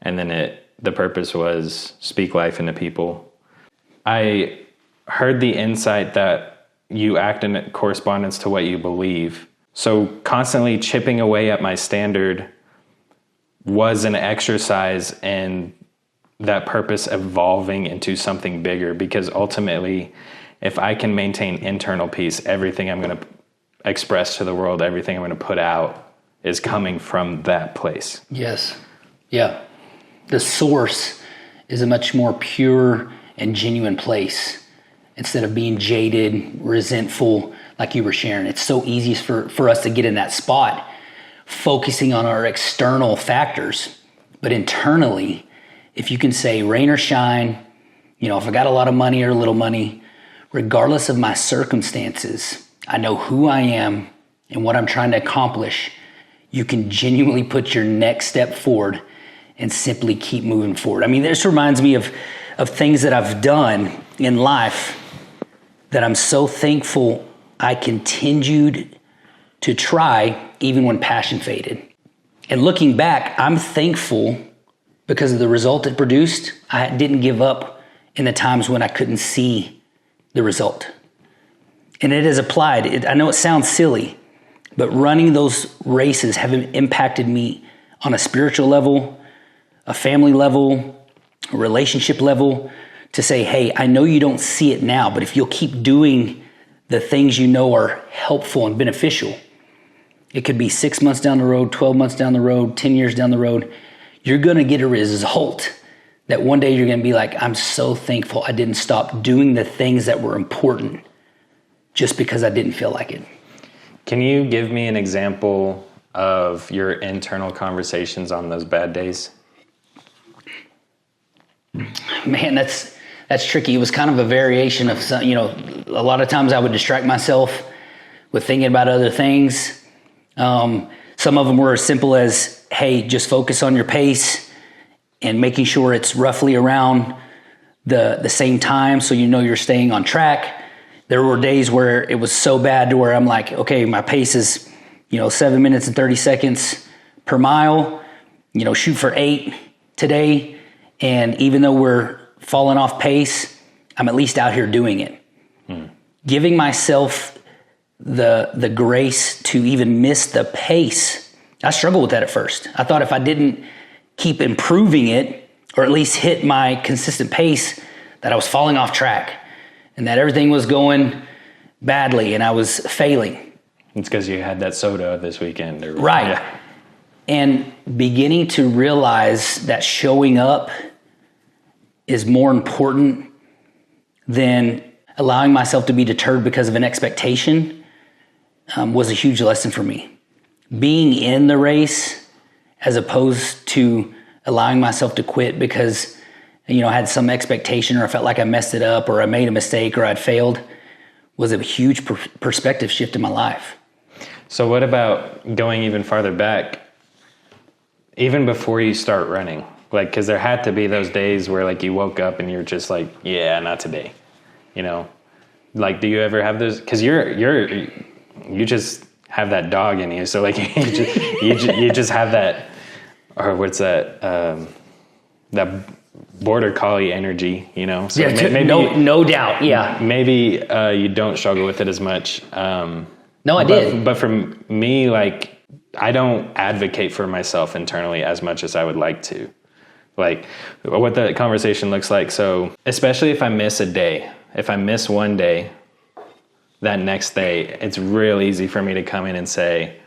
And then the purpose was speak life into people. I heard the insight that you act in correspondence to what you believe. So constantly chipping away at my standard was an exercise in that purpose evolving into something bigger, because ultimately, if I can maintain internal peace, everything I'm going to express to the world, everything I'm going to put out is coming from that place. Yes. Yeah. The source is a much more pure and genuine place instead of being jaded, resentful, like you were sharing. It's so easy for us to get in that spot, focusing on our external factors. But internally, if you can say rain or shine, you know, if I got a lot of money or a little money, regardless of my circumstances, I know who I am and what I'm trying to accomplish. You can genuinely put your next step forward and simply keep moving forward. I mean, this reminds me of things that I've done in life that I'm so thankful I continued to try even when passion faded. And looking back, I'm thankful because of the result it produced. I didn't give up in the times when I couldn't see the result. And it has applied. I know it sounds silly, but running those races have impacted me on a spiritual level, a family level, a relationship level, to say, hey, I know you don't see it now, but if you'll keep doing the things you know are helpful and beneficial, it could be 6 months down the road, 12 months down the road, 10 years down the road, you're going to get a result that one day you're going to be like, I'm so thankful I didn't stop doing the things that were important just because I didn't feel like it. Can you give me an example of your internal conversations on those bad days? Man, that's tricky. It was kind of a variation of some, you know, a lot of times I would distract myself with thinking about other things. Some of them were as simple as, hey, just focus on your pace and making sure it's roughly around the same time so you know you're staying on track. There were days where it was so bad to where I'm like, okay, my pace is, 7 minutes and 30 seconds per mile, shoot for 8 today. And even though we're falling off pace, I'm at least out here doing it. Giving myself the grace to even miss the pace. I struggled with that at first. I thought if I didn't keep improving it, or at least hit my consistent pace, that I was falling off track and that everything was going badly and I was failing. It's because you had that soda this weekend. Right. Yeah. And beginning to realize that showing up is more important than allowing myself to be deterred because of an expectation was a huge lesson for me. Being in the race as opposed to allowing myself to quit because, I had some expectation or I felt like I messed it up or I made a mistake or I'd failed was a huge perspective shift in my life. So what about going even farther back, even before you start running? Like, because there had to be those days where like you woke up and you're just like, yeah, not today. Like, do you ever have those? Because you just have that dog in you. So like you just have that, or what's that? That border collie energy, So yeah, maybe, no doubt. Yeah. Maybe you don't struggle with it as much. No, I did. But for me, like, I don't advocate for myself internally as much as I would like to. Like, what the conversation looks like. So, especially if I miss a day, if I miss one day, that next day, it's real easy for me to come in and say,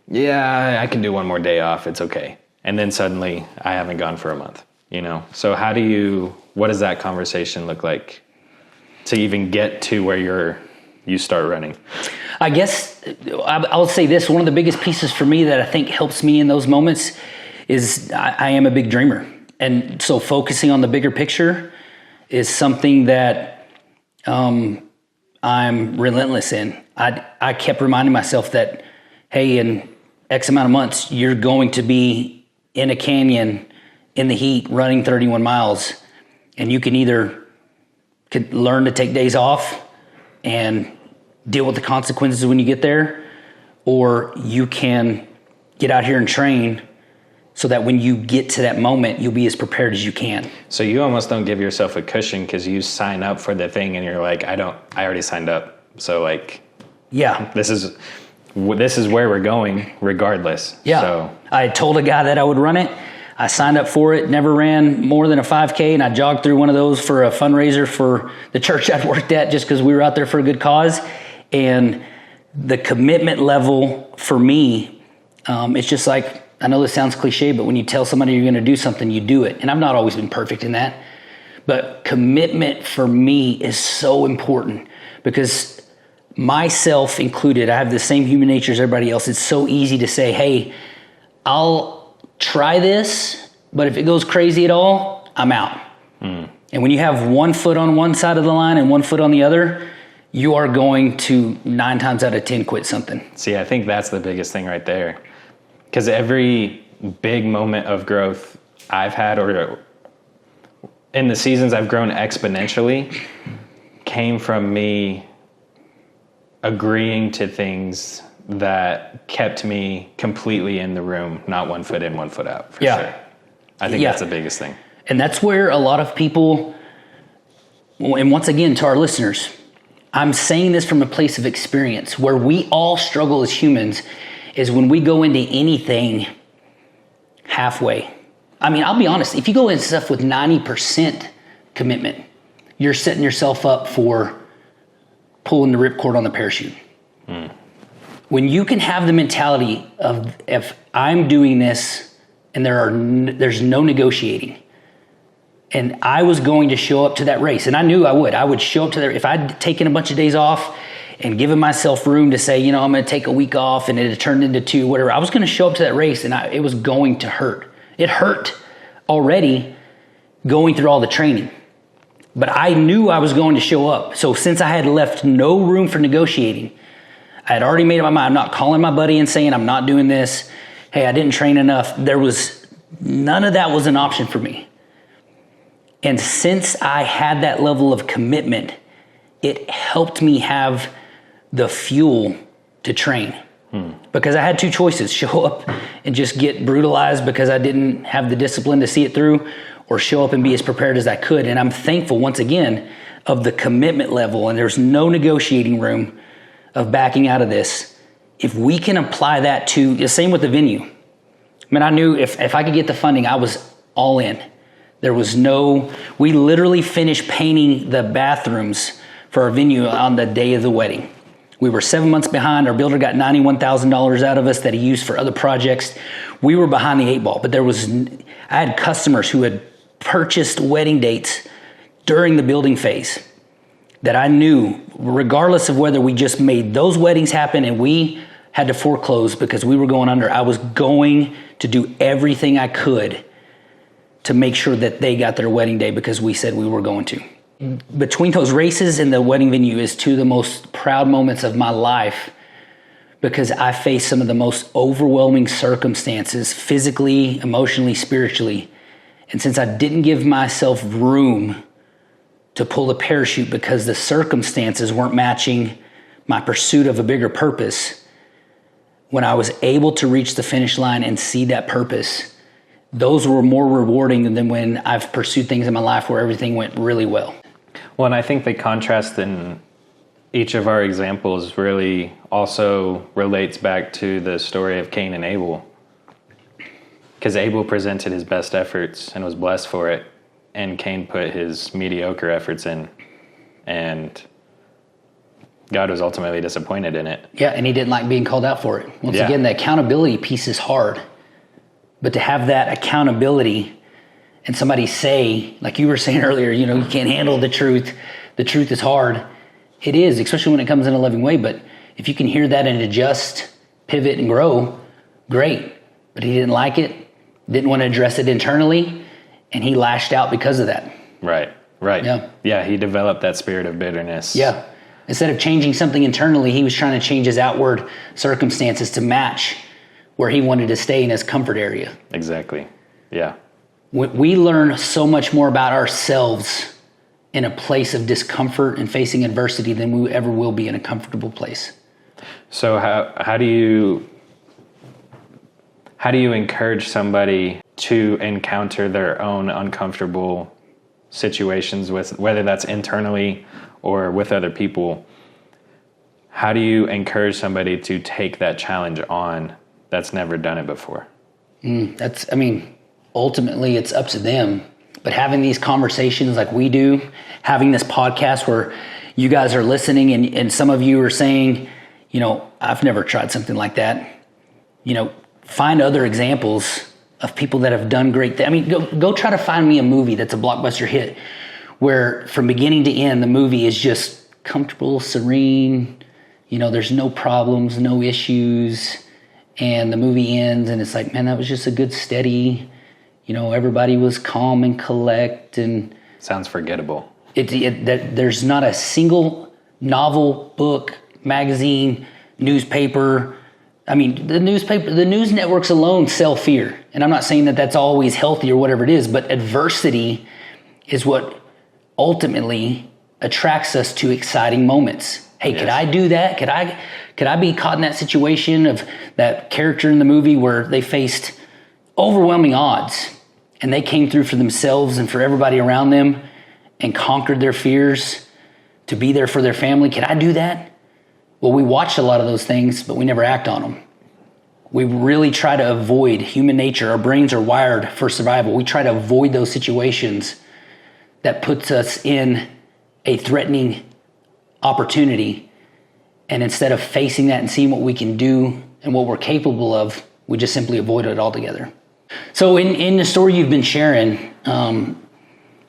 yeah, I can do one more day off. It's okay. And then suddenly I haven't gone for a month, So what does that conversation look like to even get to where you start running? I guess I'll say this. One of the biggest pieces for me that I think helps me in those moments is I am a big dreamer. And so focusing on the bigger picture is something that I'm relentless in. I kept reminding myself that, hey, in X amount of months, you're going to be in a canyon in the heat running 31 miles. And you can either learn to take days off and deal with the consequences when you get there, or you can get out here and train so that when you get to that moment, you'll be as prepared as you can. So you almost don't give yourself a cushion because you sign up for the thing and you're like, I already signed up. So like, yeah, this is where we're going regardless. Yeah. So I told a guy that I would run it. I signed up for it, never ran more than a 5K, and I jogged through one of those for a fundraiser for the church I'd worked at just because we were out there for a good cause. And the commitment level for me, it's just like, I know this sounds cliche, but when you tell somebody you're going to do something, you do it. And I've not always been perfect in that. But commitment for me is so important because myself included, I have the same human nature as everybody else. It's so easy to say, hey, I'll try this, but if it goes crazy at all, I'm out. And when you have one foot on one side of the line and one foot on the other, you are going to 9 times out of 10 quit something. See, I think that's the biggest thing right there. Because every big moment of growth I've had, or in the seasons I've grown exponentially, came from me agreeing to things that kept me completely in the room, not one foot in, one foot out, for sure. I think that's the biggest thing. And that's where a lot of people, and once again, to our listeners, I'm saying this from a place of experience. Where we all struggle as humans is when we go into anything halfway. I mean, I'll be honest, if you go into stuff with 90% commitment, you're setting yourself up for pulling the ripcord on the parachute. When you can have the mentality of, if I'm doing this and there's no negotiating, and I was going to show up to that race, and I knew I would show up to that. If I'd taken a bunch of days off and given myself room to say, I'm going to take a week off, and it had turned into 2, whatever, I was going to show up to that race, and it was going to hurt. It hurt already going through all the training, but I knew I was going to show up. So since I had left no room for negotiating, I had already made up my mind. I'm not calling my buddy and saying I'm not doing this. Hey, I didn't train enough. None of that was an option for me. And since I had that level of commitment, it helped me have the fuel to train. Because I had 2 choices: show up and just get brutalized because I didn't have the discipline to see it through, or show up and be as prepared as I could. And I'm thankful, once again, of the commitment level, and there's no negotiating room of backing out of this. If we can apply that to the same with the venue. I mean, I knew if I could get the funding, I was all in. We literally finished painting the bathrooms for our venue on the day of the wedding. We were 7 months behind. Our builder got $91,000 out of us that he used for other projects. We were behind the 8 ball, but I had customers who had purchased wedding dates during the building phase that I knew, regardless of whether we just made those weddings happen and we had to foreclose because we were going under, I was going to do everything I could to make sure that they got their wedding day because we said we were going to. Between those races and the wedding venue is two of the most proud moments of my life because I faced some of the most overwhelming circumstances, physically, emotionally, spiritually. And since I didn't give myself room to pull the parachute because the circumstances weren't matching my pursuit of a bigger purpose, when I was able to reach the finish line and see that purpose, those were more rewarding than when I've pursued things in my life where everything went really well. Well, and I think the contrast in each of our examples really also relates back to the story of Cain and Abel. Because Abel presented his best efforts and was blessed for it, and Cain put his mediocre efforts in, and God was ultimately disappointed in it. Yeah, and he didn't like being called out for it. Once again, the accountability piece is hard. But to have that accountability and somebody say, like you were saying earlier, you can't handle the truth. The truth is hard. It is, especially when it comes in a loving way. But if you can hear that and adjust, pivot, and grow, great. But he didn't like it, didn't want to address it internally, and he lashed out because of that. Right. Yeah, he developed that spirit of bitterness. Yeah. Instead of changing something internally, he was trying to change his outward circumstances to match where he wanted to stay in his comfort area. Exactly. Yeah. We learn so much more about ourselves in a place of discomfort and facing adversity than we ever will be in a comfortable place. So how do you encourage somebody to encounter their own uncomfortable situations, with whether that's internally or with other people? How do you encourage somebody to take that challenge on that's never done it before? Ultimately it's up to them. But having these conversations like we do, having this podcast where you guys are listening and some of you are saying, I've never tried something like that. Find other examples of people that have done great things. Go try to find me a movie that's a blockbuster hit where from beginning to end, the movie is just comfortable, serene, there's no problems, no issues. And the movie ends and it's like, man, that was just a good steady, everybody was calm and collect. And sounds forgettable. There's not a single novel, book, magazine, newspaper. The news networks alone sell fear. And I'm not saying that that's always healthy or whatever it is, but adversity is what ultimately attracts us to exciting moments. Hey, yes. Could I do that? Could I be caught in that situation of that character in the movie where they faced overwhelming odds and they came through for themselves and for everybody around them and conquered their fears to be there for their family? Could I do that? Well, we watch a lot of those things, but we never act on them. We really try to avoid human nature. Our brains are wired for survival. We try to avoid those situations that puts us in a threatening opportunity. And instead of facing that and seeing what we can do and what we're capable of, we just simply avoid it altogether. So in the story you've been sharing,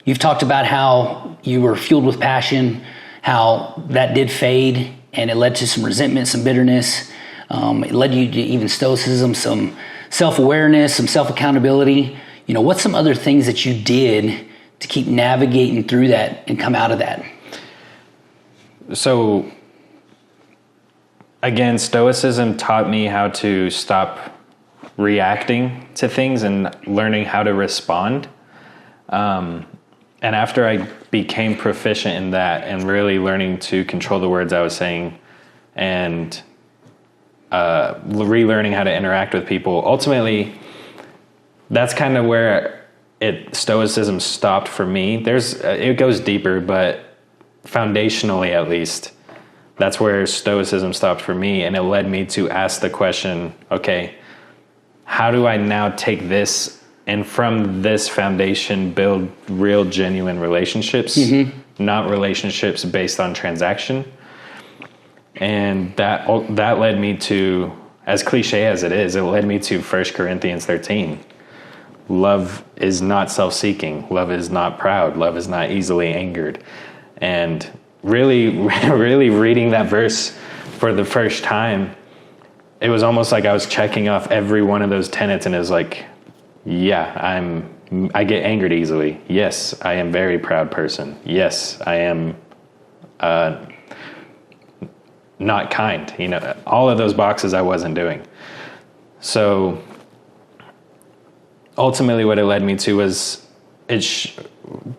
you've talked about how you were fueled with passion, how that did fade, and it led to some resentment, some bitterness. It led you to even stoicism, some self-awareness, some self-accountability. What's some other things that you did to keep navigating through that and come out of that? So, again, stoicism taught me how to stop reacting to things and learning how to respond. And after I became proficient in that and really learning to control the words I was saying and relearning how to interact with people, ultimately, that's kind of where stoicism stopped for me. It goes deeper, but foundationally at least, that's where stoicism stopped for me. And it led me to ask the question, okay, how do I now take this and from this foundation build real, genuine relationships, not relationships based on transaction? And that led me to, as cliche as it is, it led me to 1 Corinthians 13. Love is not self-seeking. Love is not proud. Love is not easily angered. And really, really reading that verse for the first time, it was almost like I was checking off every one of those tenets, and it was like, yeah, I get angered easily. Yes, I am a very proud person. Yes, I am not kind. You know, all of those boxes I wasn't doing. So ultimately what it led me to was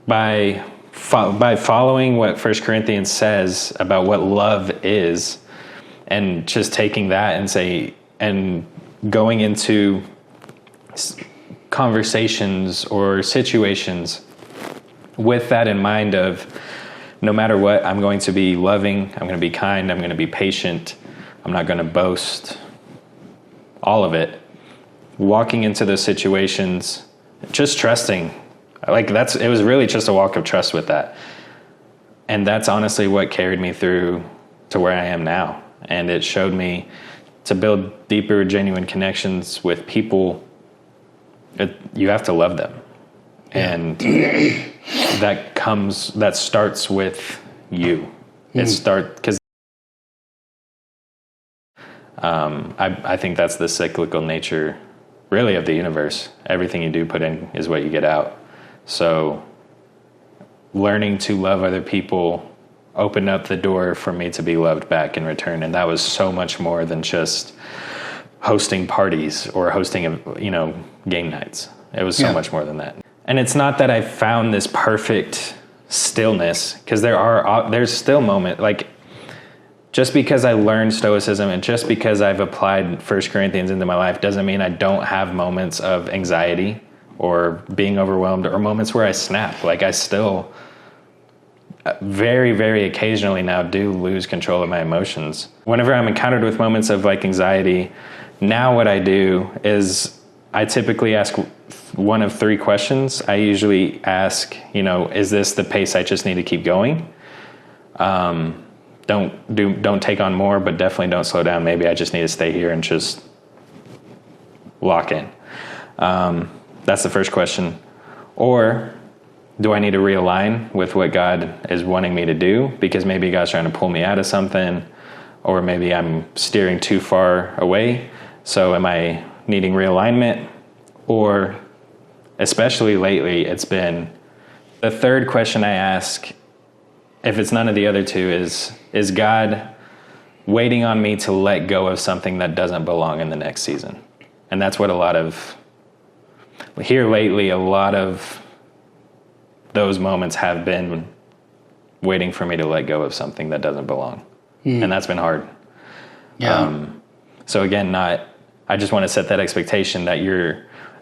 by following what 1 Corinthians says about what love is, and just taking that and going into conversations or situations with that in mind of, no matter what, I'm going to be loving, I'm going to be kind, I'm going to be patient, I'm not going to boast, all of it. Walking into those situations, just trusting, it was really just a walk of trust with that. And that's honestly what carried me through to where I am now. And it showed me to build deeper, genuine connections with people, you have to love them. Yeah. And that starts with you. Because I think that's the cyclical nature, really, of the universe. Everything you do put in is what you get out. So learning to love other people opened up the door for me to be loved back in return. And that was so much more than just hosting parties or hosting, game nights. It was so much more than that. And it's not that I found this perfect stillness, because there's still moments, like, just because I learned Stoicism and just because I've applied 1 Corinthians into my life doesn't mean I don't have moments of anxiety or being overwhelmed or moments where I snap. Like, I still very, very occasionally now do lose control of my emotions. Whenever I'm encountered with moments of like anxiety, now what I do is I typically ask one of three questions. I usually ask, is this the pace I just need to keep going? Don't take on more, but definitely don't slow down. Maybe I just need to stay here and just lock in. That's the first question. Or do I need to realign with what God is wanting me to do? Because maybe God's trying to pull me out of something, or maybe I'm steering too far away. So am I needing realignment? Or, especially lately, it's been the third question I ask, if it's none of the other two, is God waiting on me to let go of something that doesn't belong in the next season? And that's what a lot of those moments have been, waiting for me to let go of something that doesn't belong. And that's been hard. Yeah. So again, I just want to set that expectation that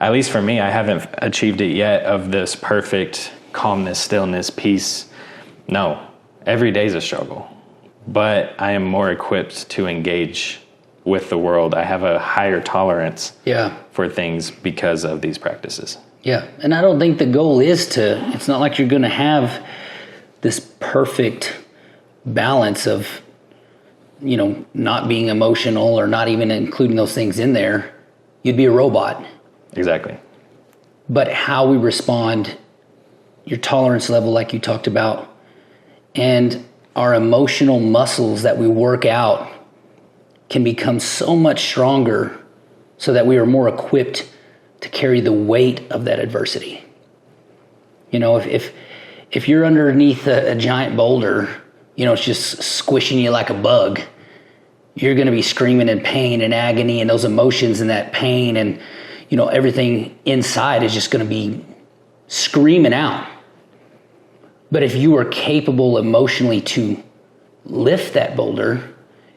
at least for me, I haven't achieved it yet, of this perfect calmness, stillness, peace. No, every day is a struggle, but I am more equipped to engage with the world. I have a higher tolerance for things because of these practices. Yeah. And I don't think the goal is it's not like you're going to have this perfect balance of, not being emotional or not even including those things in there. You'd be a robot. Exactly. But how we respond, your tolerance level, like you talked about, and our emotional muscles that we work out can become so much stronger so that we are more equipped to carry the weight of that adversity. If you're underneath a giant boulder, it's just squishing you like a bug, you're going to be screaming in pain and agony, and those emotions and that pain and, everything inside is just going to be screaming out. But if you are capable emotionally to lift that boulder,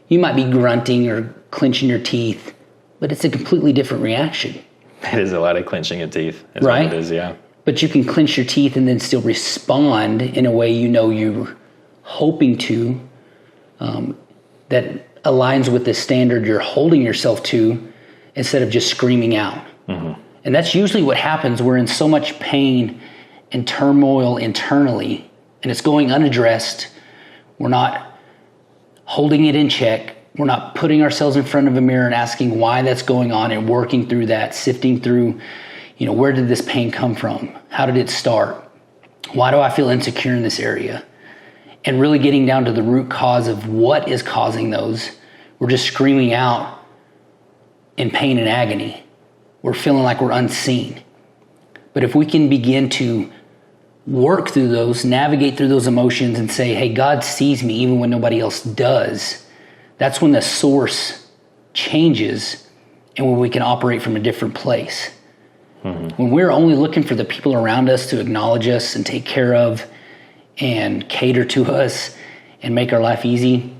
you might be grunting or clenching your teeth, but it's a completely different reaction. It is a lot of clenching of teeth. Right? What it is, yeah. But you can clench your teeth and then still respond in a way you're hoping to, that aligns with the standard you're holding yourself to, instead of just screaming out. Mm-hmm. And that's usually what happens. We're in so much pain and turmoil internally, and it's going unaddressed. We're not holding it in check. We're not putting ourselves in front of a mirror and asking why that's going on and working through that, sifting through, where did this pain come from? How did it start? Why do I feel insecure in this area? And really getting down to the root cause of what is causing those. We're just screaming out in pain and agony. We're feeling like we're unseen. But if we can begin to work through those, navigate through those emotions and say, hey, God sees me even when nobody else does, that's when the source changes and when we can operate from a different place. When we're only looking for the people around us to acknowledge us and take care of and cater to us and make our life easy,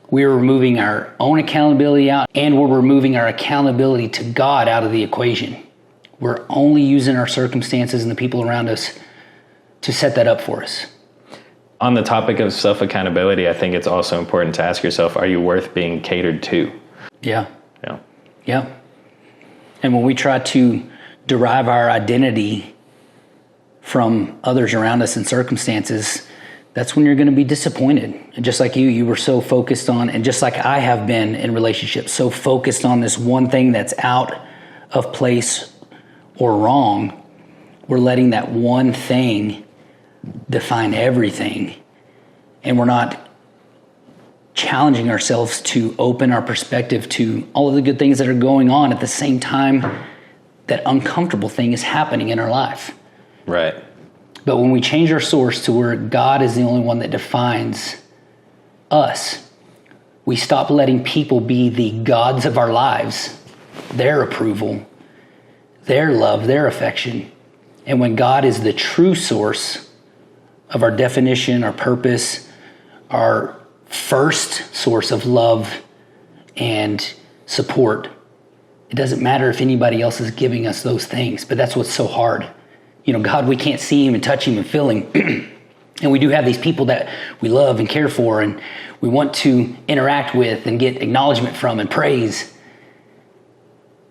we're removing our own accountability out, and we're removing our accountability to God out of the equation. We're only using our circumstances and the people around us to set that up for us. On the topic of self-accountability, I think it's also important to ask yourself, are you worth being catered to? Yeah. And when we try to derive our identity from others around us and circumstances, that's when you're going to be disappointed. And just like you were so focused on, and just like I have been in relationships, so focused on this one thing that's out of place or wrong, we're letting that one thing define everything. And we're not challenging ourselves to open our perspective to all of the good things that are going on at the same time that uncomfortable thing is happening in our life. Right. But when we change our source to where God is the only one that defines us, we stop letting people be the gods of our lives, their approval, their love, their affection. And when God is the true source of our definition, our purpose, our first source of love and support, it doesn't matter if anybody else is giving us those things, but that's what's so hard. God, we can't see him and touch him and feel him. And we do have these people that we love and care for and we want to interact with and get acknowledgement from and praise.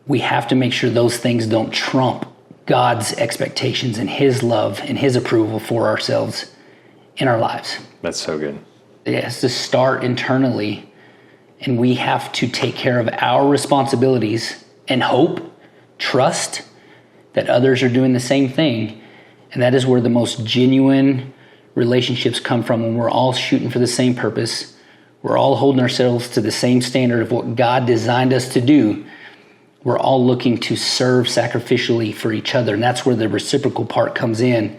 We have to make sure those things don't trump God's expectations and his love and his approval for ourselves in our lives. That's so good. It has to start internally, and we have to take care of our responsibilities and hope, trust that others are doing the same thing. And that is where the most genuine relationships come from, when we're all shooting for the same purpose. We're all holding ourselves to the same standard of what God designed us to do. We're all looking to serve sacrificially for each other. And that's where the reciprocal part comes in,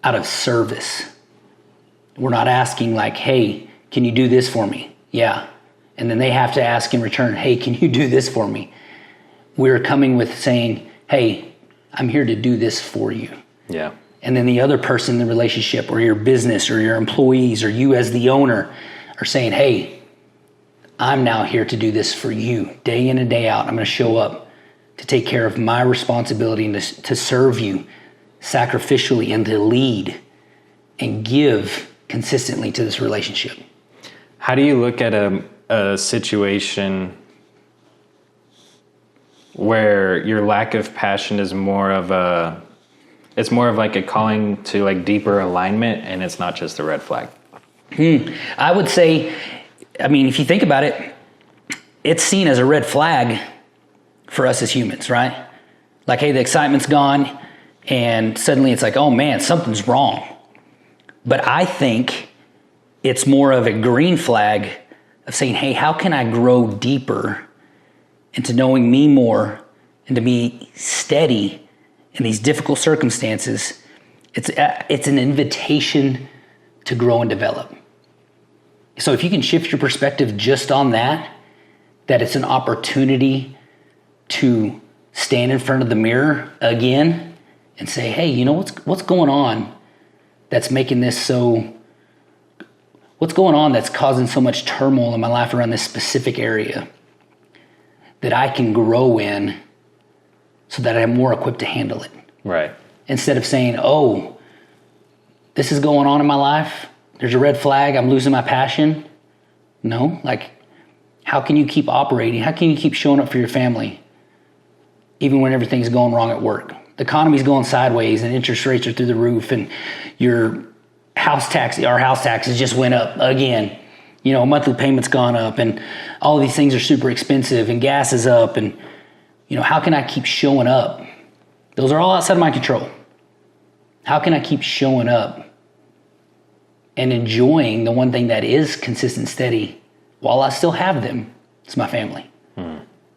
out of service. We're not asking like, hey, can you do this for me? Yeah. And then they have to ask in return, hey, can you do this for me? We're coming with saying, hey, I'm here to do this for you. Yeah. And then the other person in the relationship, or your business or your employees or you as the owner, are saying, hey, I'm now here to do this for you day in and day out. I'm going to show up to take care of my responsibility and to serve you sacrificially and to lead and give consistently to this relationship. How do you look at a situation where your lack of passion is more of like a calling to like deeper alignment, and it's not just a red flag? I would say, if you think about it, it's seen as a red flag for us as humans, right? Like, hey, the excitement's gone and suddenly it's like, oh man, something's wrong. But I think it's more of a green flag of saying, hey, how can I grow deeper into knowing me more and to be steady in these difficult circumstances? It's an invitation to grow and develop. So if you can shift your perspective just on that it's an opportunity to stand in front of the mirror again and say, hey, you know what's going on that's making this so, what's going on that's causing so much turmoil in my life around this specific area that I can grow in so that I'm more equipped to handle it. Right. Instead of saying, oh, this is going on in my life, there's a red flag, I'm losing my passion. No, like, how can you keep operating? How can you keep showing up for your family even when everything's going wrong at work? The economy's going sideways and interest rates are through the roof and our house taxes just went up again. monthly payment's gone up and all of these things are super expensive and gas is up and, how can I keep showing up? Those are all outside of my control. How can I keep showing up and enjoying the one thing that is consistent, steady while I still have them? It's my family.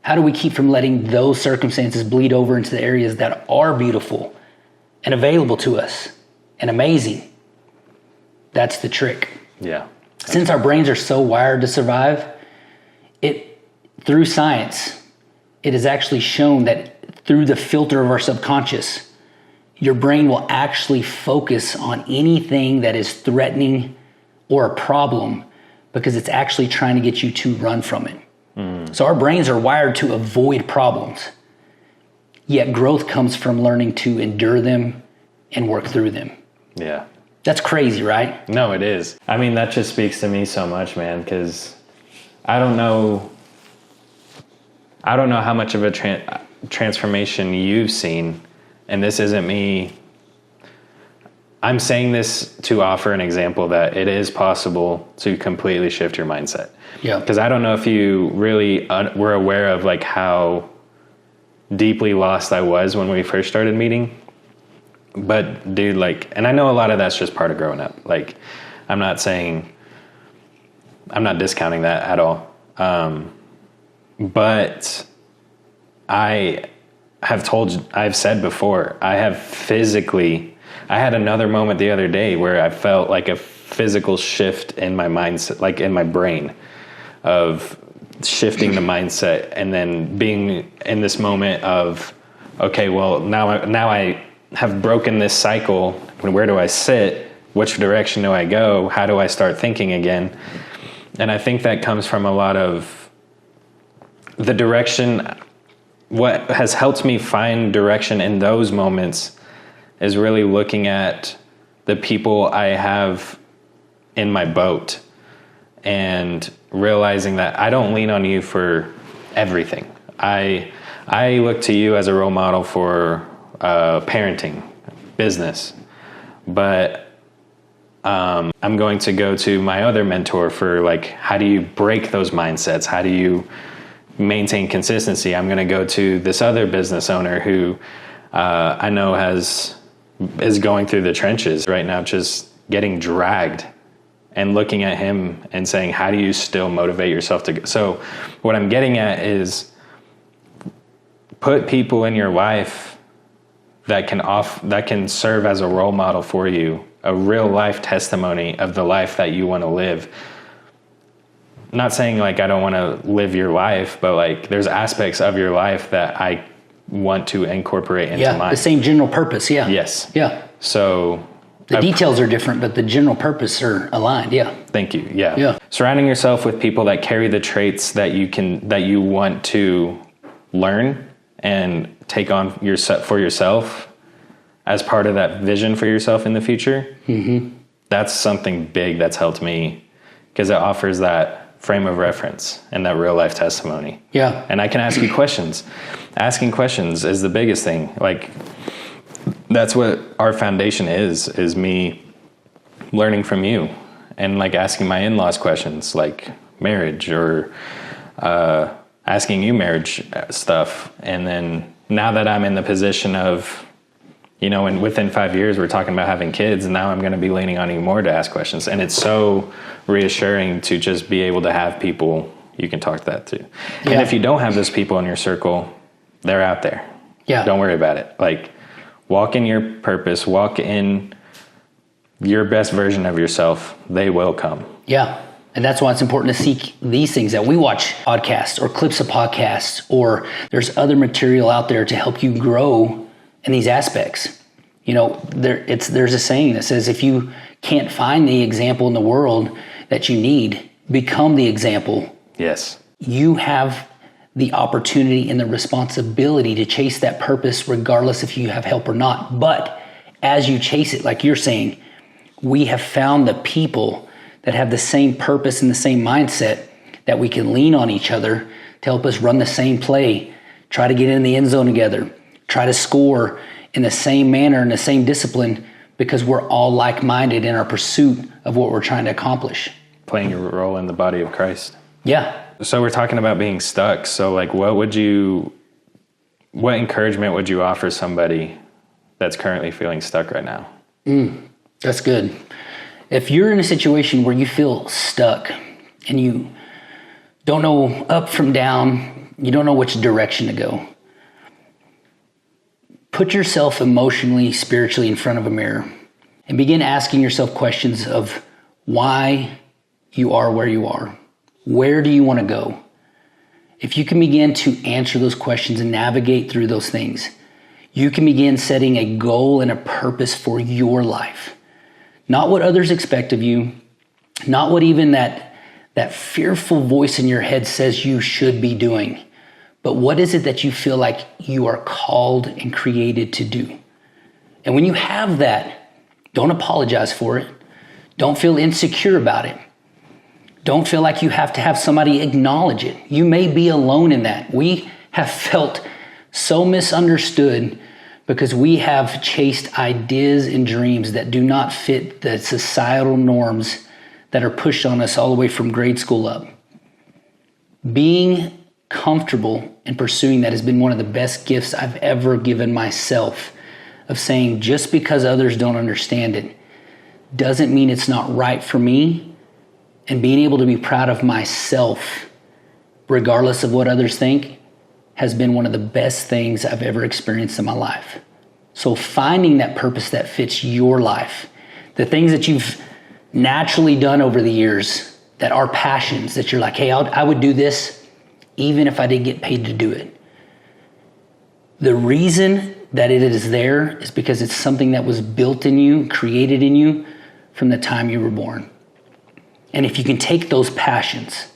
How do we keep from letting those circumstances bleed over into the areas that are beautiful and available to us and amazing? That's the trick. Yeah. Since our brains are so wired to survive, through science, it is actually shown that through the filter of our subconscious, your brain will actually focus on anything that is threatening or a problem because it's actually trying to get you to run from it. So our brains are wired to avoid problems, yet growth comes from learning to endure them and work through them. Yeah. That's crazy, right? No, it is. I mean, that just speaks to me so much, man, because I don't know how much of a transformation you've seen, and this isn't me. I'm saying this to offer an example that it is possible to completely shift your mindset. Yeah. Because I don't know if you really were aware of like how deeply lost I was when we first started meeting. But dude, like, and I know a lot of that's just part of growing up. Like, I'm not discounting that at all. But I've said before, I had another moment the other day where I felt like a physical shift in my mindset, like in my brain, of shifting the mindset and then being in this moment of, okay, well, now I have broken this cycle. Where do I sit? Which direction do I go? How do I start thinking again? And I think that comes from a lot of the direction. What has helped me find direction in those moments is really looking at the people I have in my boat and realizing that I don't lean on you for everything. I look to you as a role model for parenting, business, but I'm going to go to my other mentor for like, how do you break those mindsets? How do you maintain consistency? I'm going to go to this other business owner who I know is going through the trenches right now, just getting dragged, and looking at him and saying, how do you still motivate yourself to go? So what I'm getting at is put people in your life that can serve as a role model for you, a real life testimony of the life that you want to live. Not saying like I don't want to live your life, but like there's aspects of your life that I want to incorporate into mine. The same general purpose. Yeah. Yes. Yeah. So the details are different, but the general purpose are aligned. Yeah. Thank you. Yeah. Yeah. Surrounding yourself with people that carry the traits that you want to learn and take on for yourself as part of that vision for yourself in the future. Mm-hmm. That's something big that's helped me, because it offers that frame of reference and that real life testimony. Yeah. And I can ask you questions. Asking questions is the biggest thing. Like, that's what our foundation is me learning from you and like asking my in-laws questions like marriage, or asking you marriage stuff. And then now that I'm in the position of, and within 5 years we're talking about having kids, and now I'm going to be leaning on you more to ask questions. And it's so reassuring to just be able to have people you can talk that to. Yeah. And if you don't have those people in your circle, they're out there. Yeah. Don't worry about it. Like, walk in your purpose, walk in your best version of yourself. They will come. Yeah. And that's why it's important to seek these things, that we watch podcasts or clips of podcasts, or there's other material out there to help you grow in these aspects. There's a saying that says, if you can't find the example in the world that you need, become the example. Yes. You have the opportunity and the responsibility to chase that purpose regardless if you have help or not. But as you chase it, like you're saying, we have found the people that have the same purpose and the same mindset that we can lean on each other to help us run the same play, try to get in the end zone together, try to score in the same manner, in the same discipline, because we're all like-minded in our pursuit of what we're trying to accomplish. playing your role in the body of Christ. Yeah. So we're talking about being stuck. So like, what encouragement would you offer somebody that's currently feeling stuck right now? That's good. If you're in a situation where you feel stuck and you don't know up from down, you don't know which direction to go, put yourself emotionally, spiritually in front of a mirror and begin asking yourself questions of why you are where you are. Where do you want to go? If you can begin to answer those questions and navigate through those things, you can begin setting a goal and a purpose for your life. Not what others expect of you, not what even that fearful voice in your head says you should be doing, but what is it that you feel like you are called and created to do? And when you have that, don't apologize for it. Don't feel insecure about it. Don't feel like you have to have somebody acknowledge it. You may be alone in that. We have felt so misunderstood because we have chased ideas and dreams that do not fit the societal norms that are pushed on us all the way from grade school up. Being comfortable in pursuing that has been one of the best gifts I've ever given myself, of saying just because others don't understand it doesn't mean it's not right for me, and being able to be proud of myself regardless of what others think has been one of the best things I've ever experienced in my life. So finding that purpose that fits your life, the things that you've naturally done over the years that are passions, that you're like, hey, I would do this even if I didn't get paid to do it. The reason that it is there is because it's something that was built in you, created in you from the time you were born. And if you can take those passions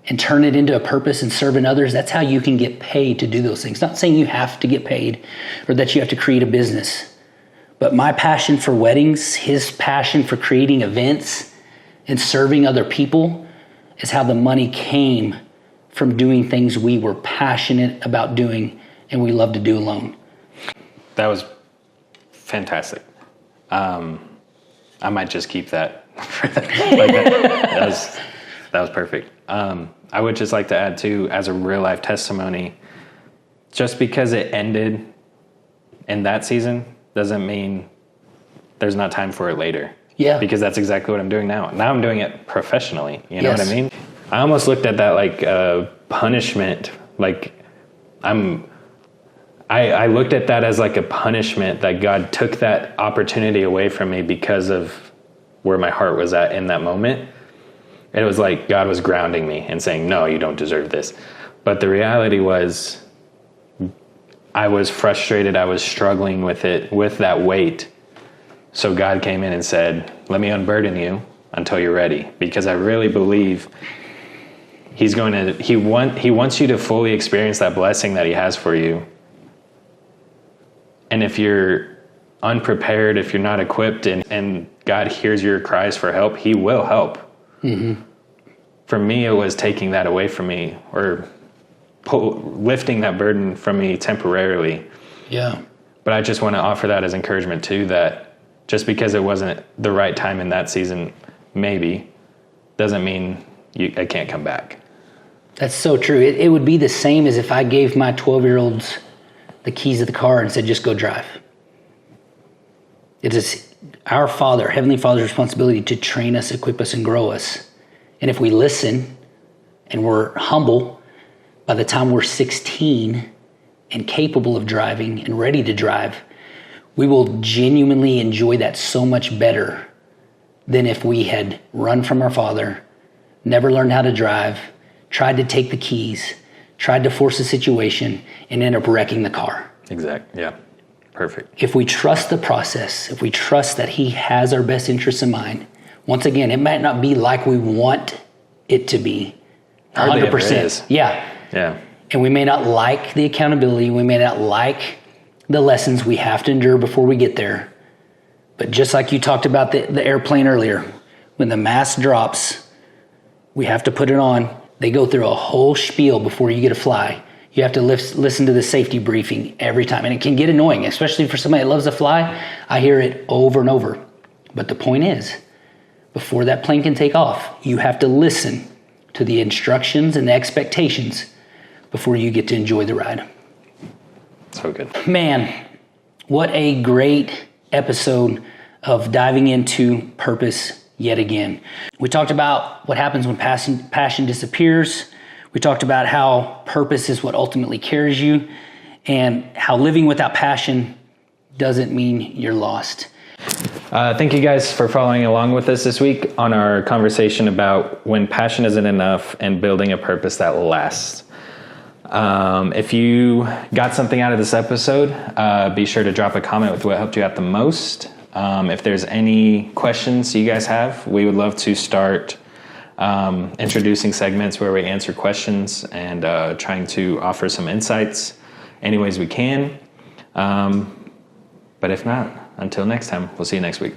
and turn it into a purpose and serving others, that's how you can get paid to do those things. Not saying you have to get paid or that you have to create a business, but my passion for weddings, his passion for creating events and serving other people is how the money came from doing things we were passionate about doing and we love to do alone. That was fantastic. I might just keep that. That was perfect. I would just like to add too, as a real life testimony, just because it ended in that season doesn't mean there's not time for it later. Yeah. Because that's exactly what I'm doing now. Now I'm doing it professionally. You know what I mean? I almost looked at that like punishment. Like I looked at that as like a punishment that God took that opportunity away from me because of where my heart was at in that moment. And it was like God was grounding me and saying, no, you don't deserve this. But the reality was I was frustrated. I was struggling with it, with that weight. So God came in and said, let me unburden you until you're ready. Because I really believe He wants you to fully experience that blessing that He has for you. And if you're unprepared, if you're not equipped, and God hears your cries for help, He will help. Mm-hmm. For me, it was taking that away from me, or lifting that burden from me temporarily. Yeah. But I just want to offer that as encouragement too, that just because it wasn't the right time in that season, maybe, doesn't mean I can't come back. That's so true. It would be the same as if I gave my 12-year-olds the keys of the car and said, just go drive. It is our Father, Heavenly Father's responsibility to train us, equip us, and grow us. And if we listen and we're humble, by the time we're 16 and capable of driving and ready to drive, we will genuinely enjoy that so much better than if we had run from our Father, never learned how to drive, tried to take the keys, tried to force a situation, and end up wrecking the car. Exactly. Yeah. Perfect. If we trust the process, if we trust that He has our best interests in mind, once again, it might not be like we want it to be. 100%. Yeah. Yeah. And we may not like the accountability. We may not like the lessons we have to endure before we get there. But just like you talked about the airplane earlier, when the mask drops, we have to put it on. They go through a whole spiel before you get to fly. You have to listen to the safety briefing every time. And it can get annoying, especially for somebody that loves to fly. I hear it over and over. But the point is, before that plane can take off. You have to listen to the instructions and the expectations before you get to enjoy the ride. So good. Man, what a great episode of diving into purpose yet again. We talked about what happens when passion disappears. We talked about how purpose is what ultimately carries you, and how living without passion doesn't mean you're lost. Thank you guys for following along with us this week on our conversation about when passion isn't enough and building a purpose that will last. If you got something out of this episode, be sure to drop a comment with what helped you out the most. If there's any questions you guys have, we would love to start introducing segments where we answer questions and trying to offer some insights any ways we can. But if not, until next time, we'll see you next week.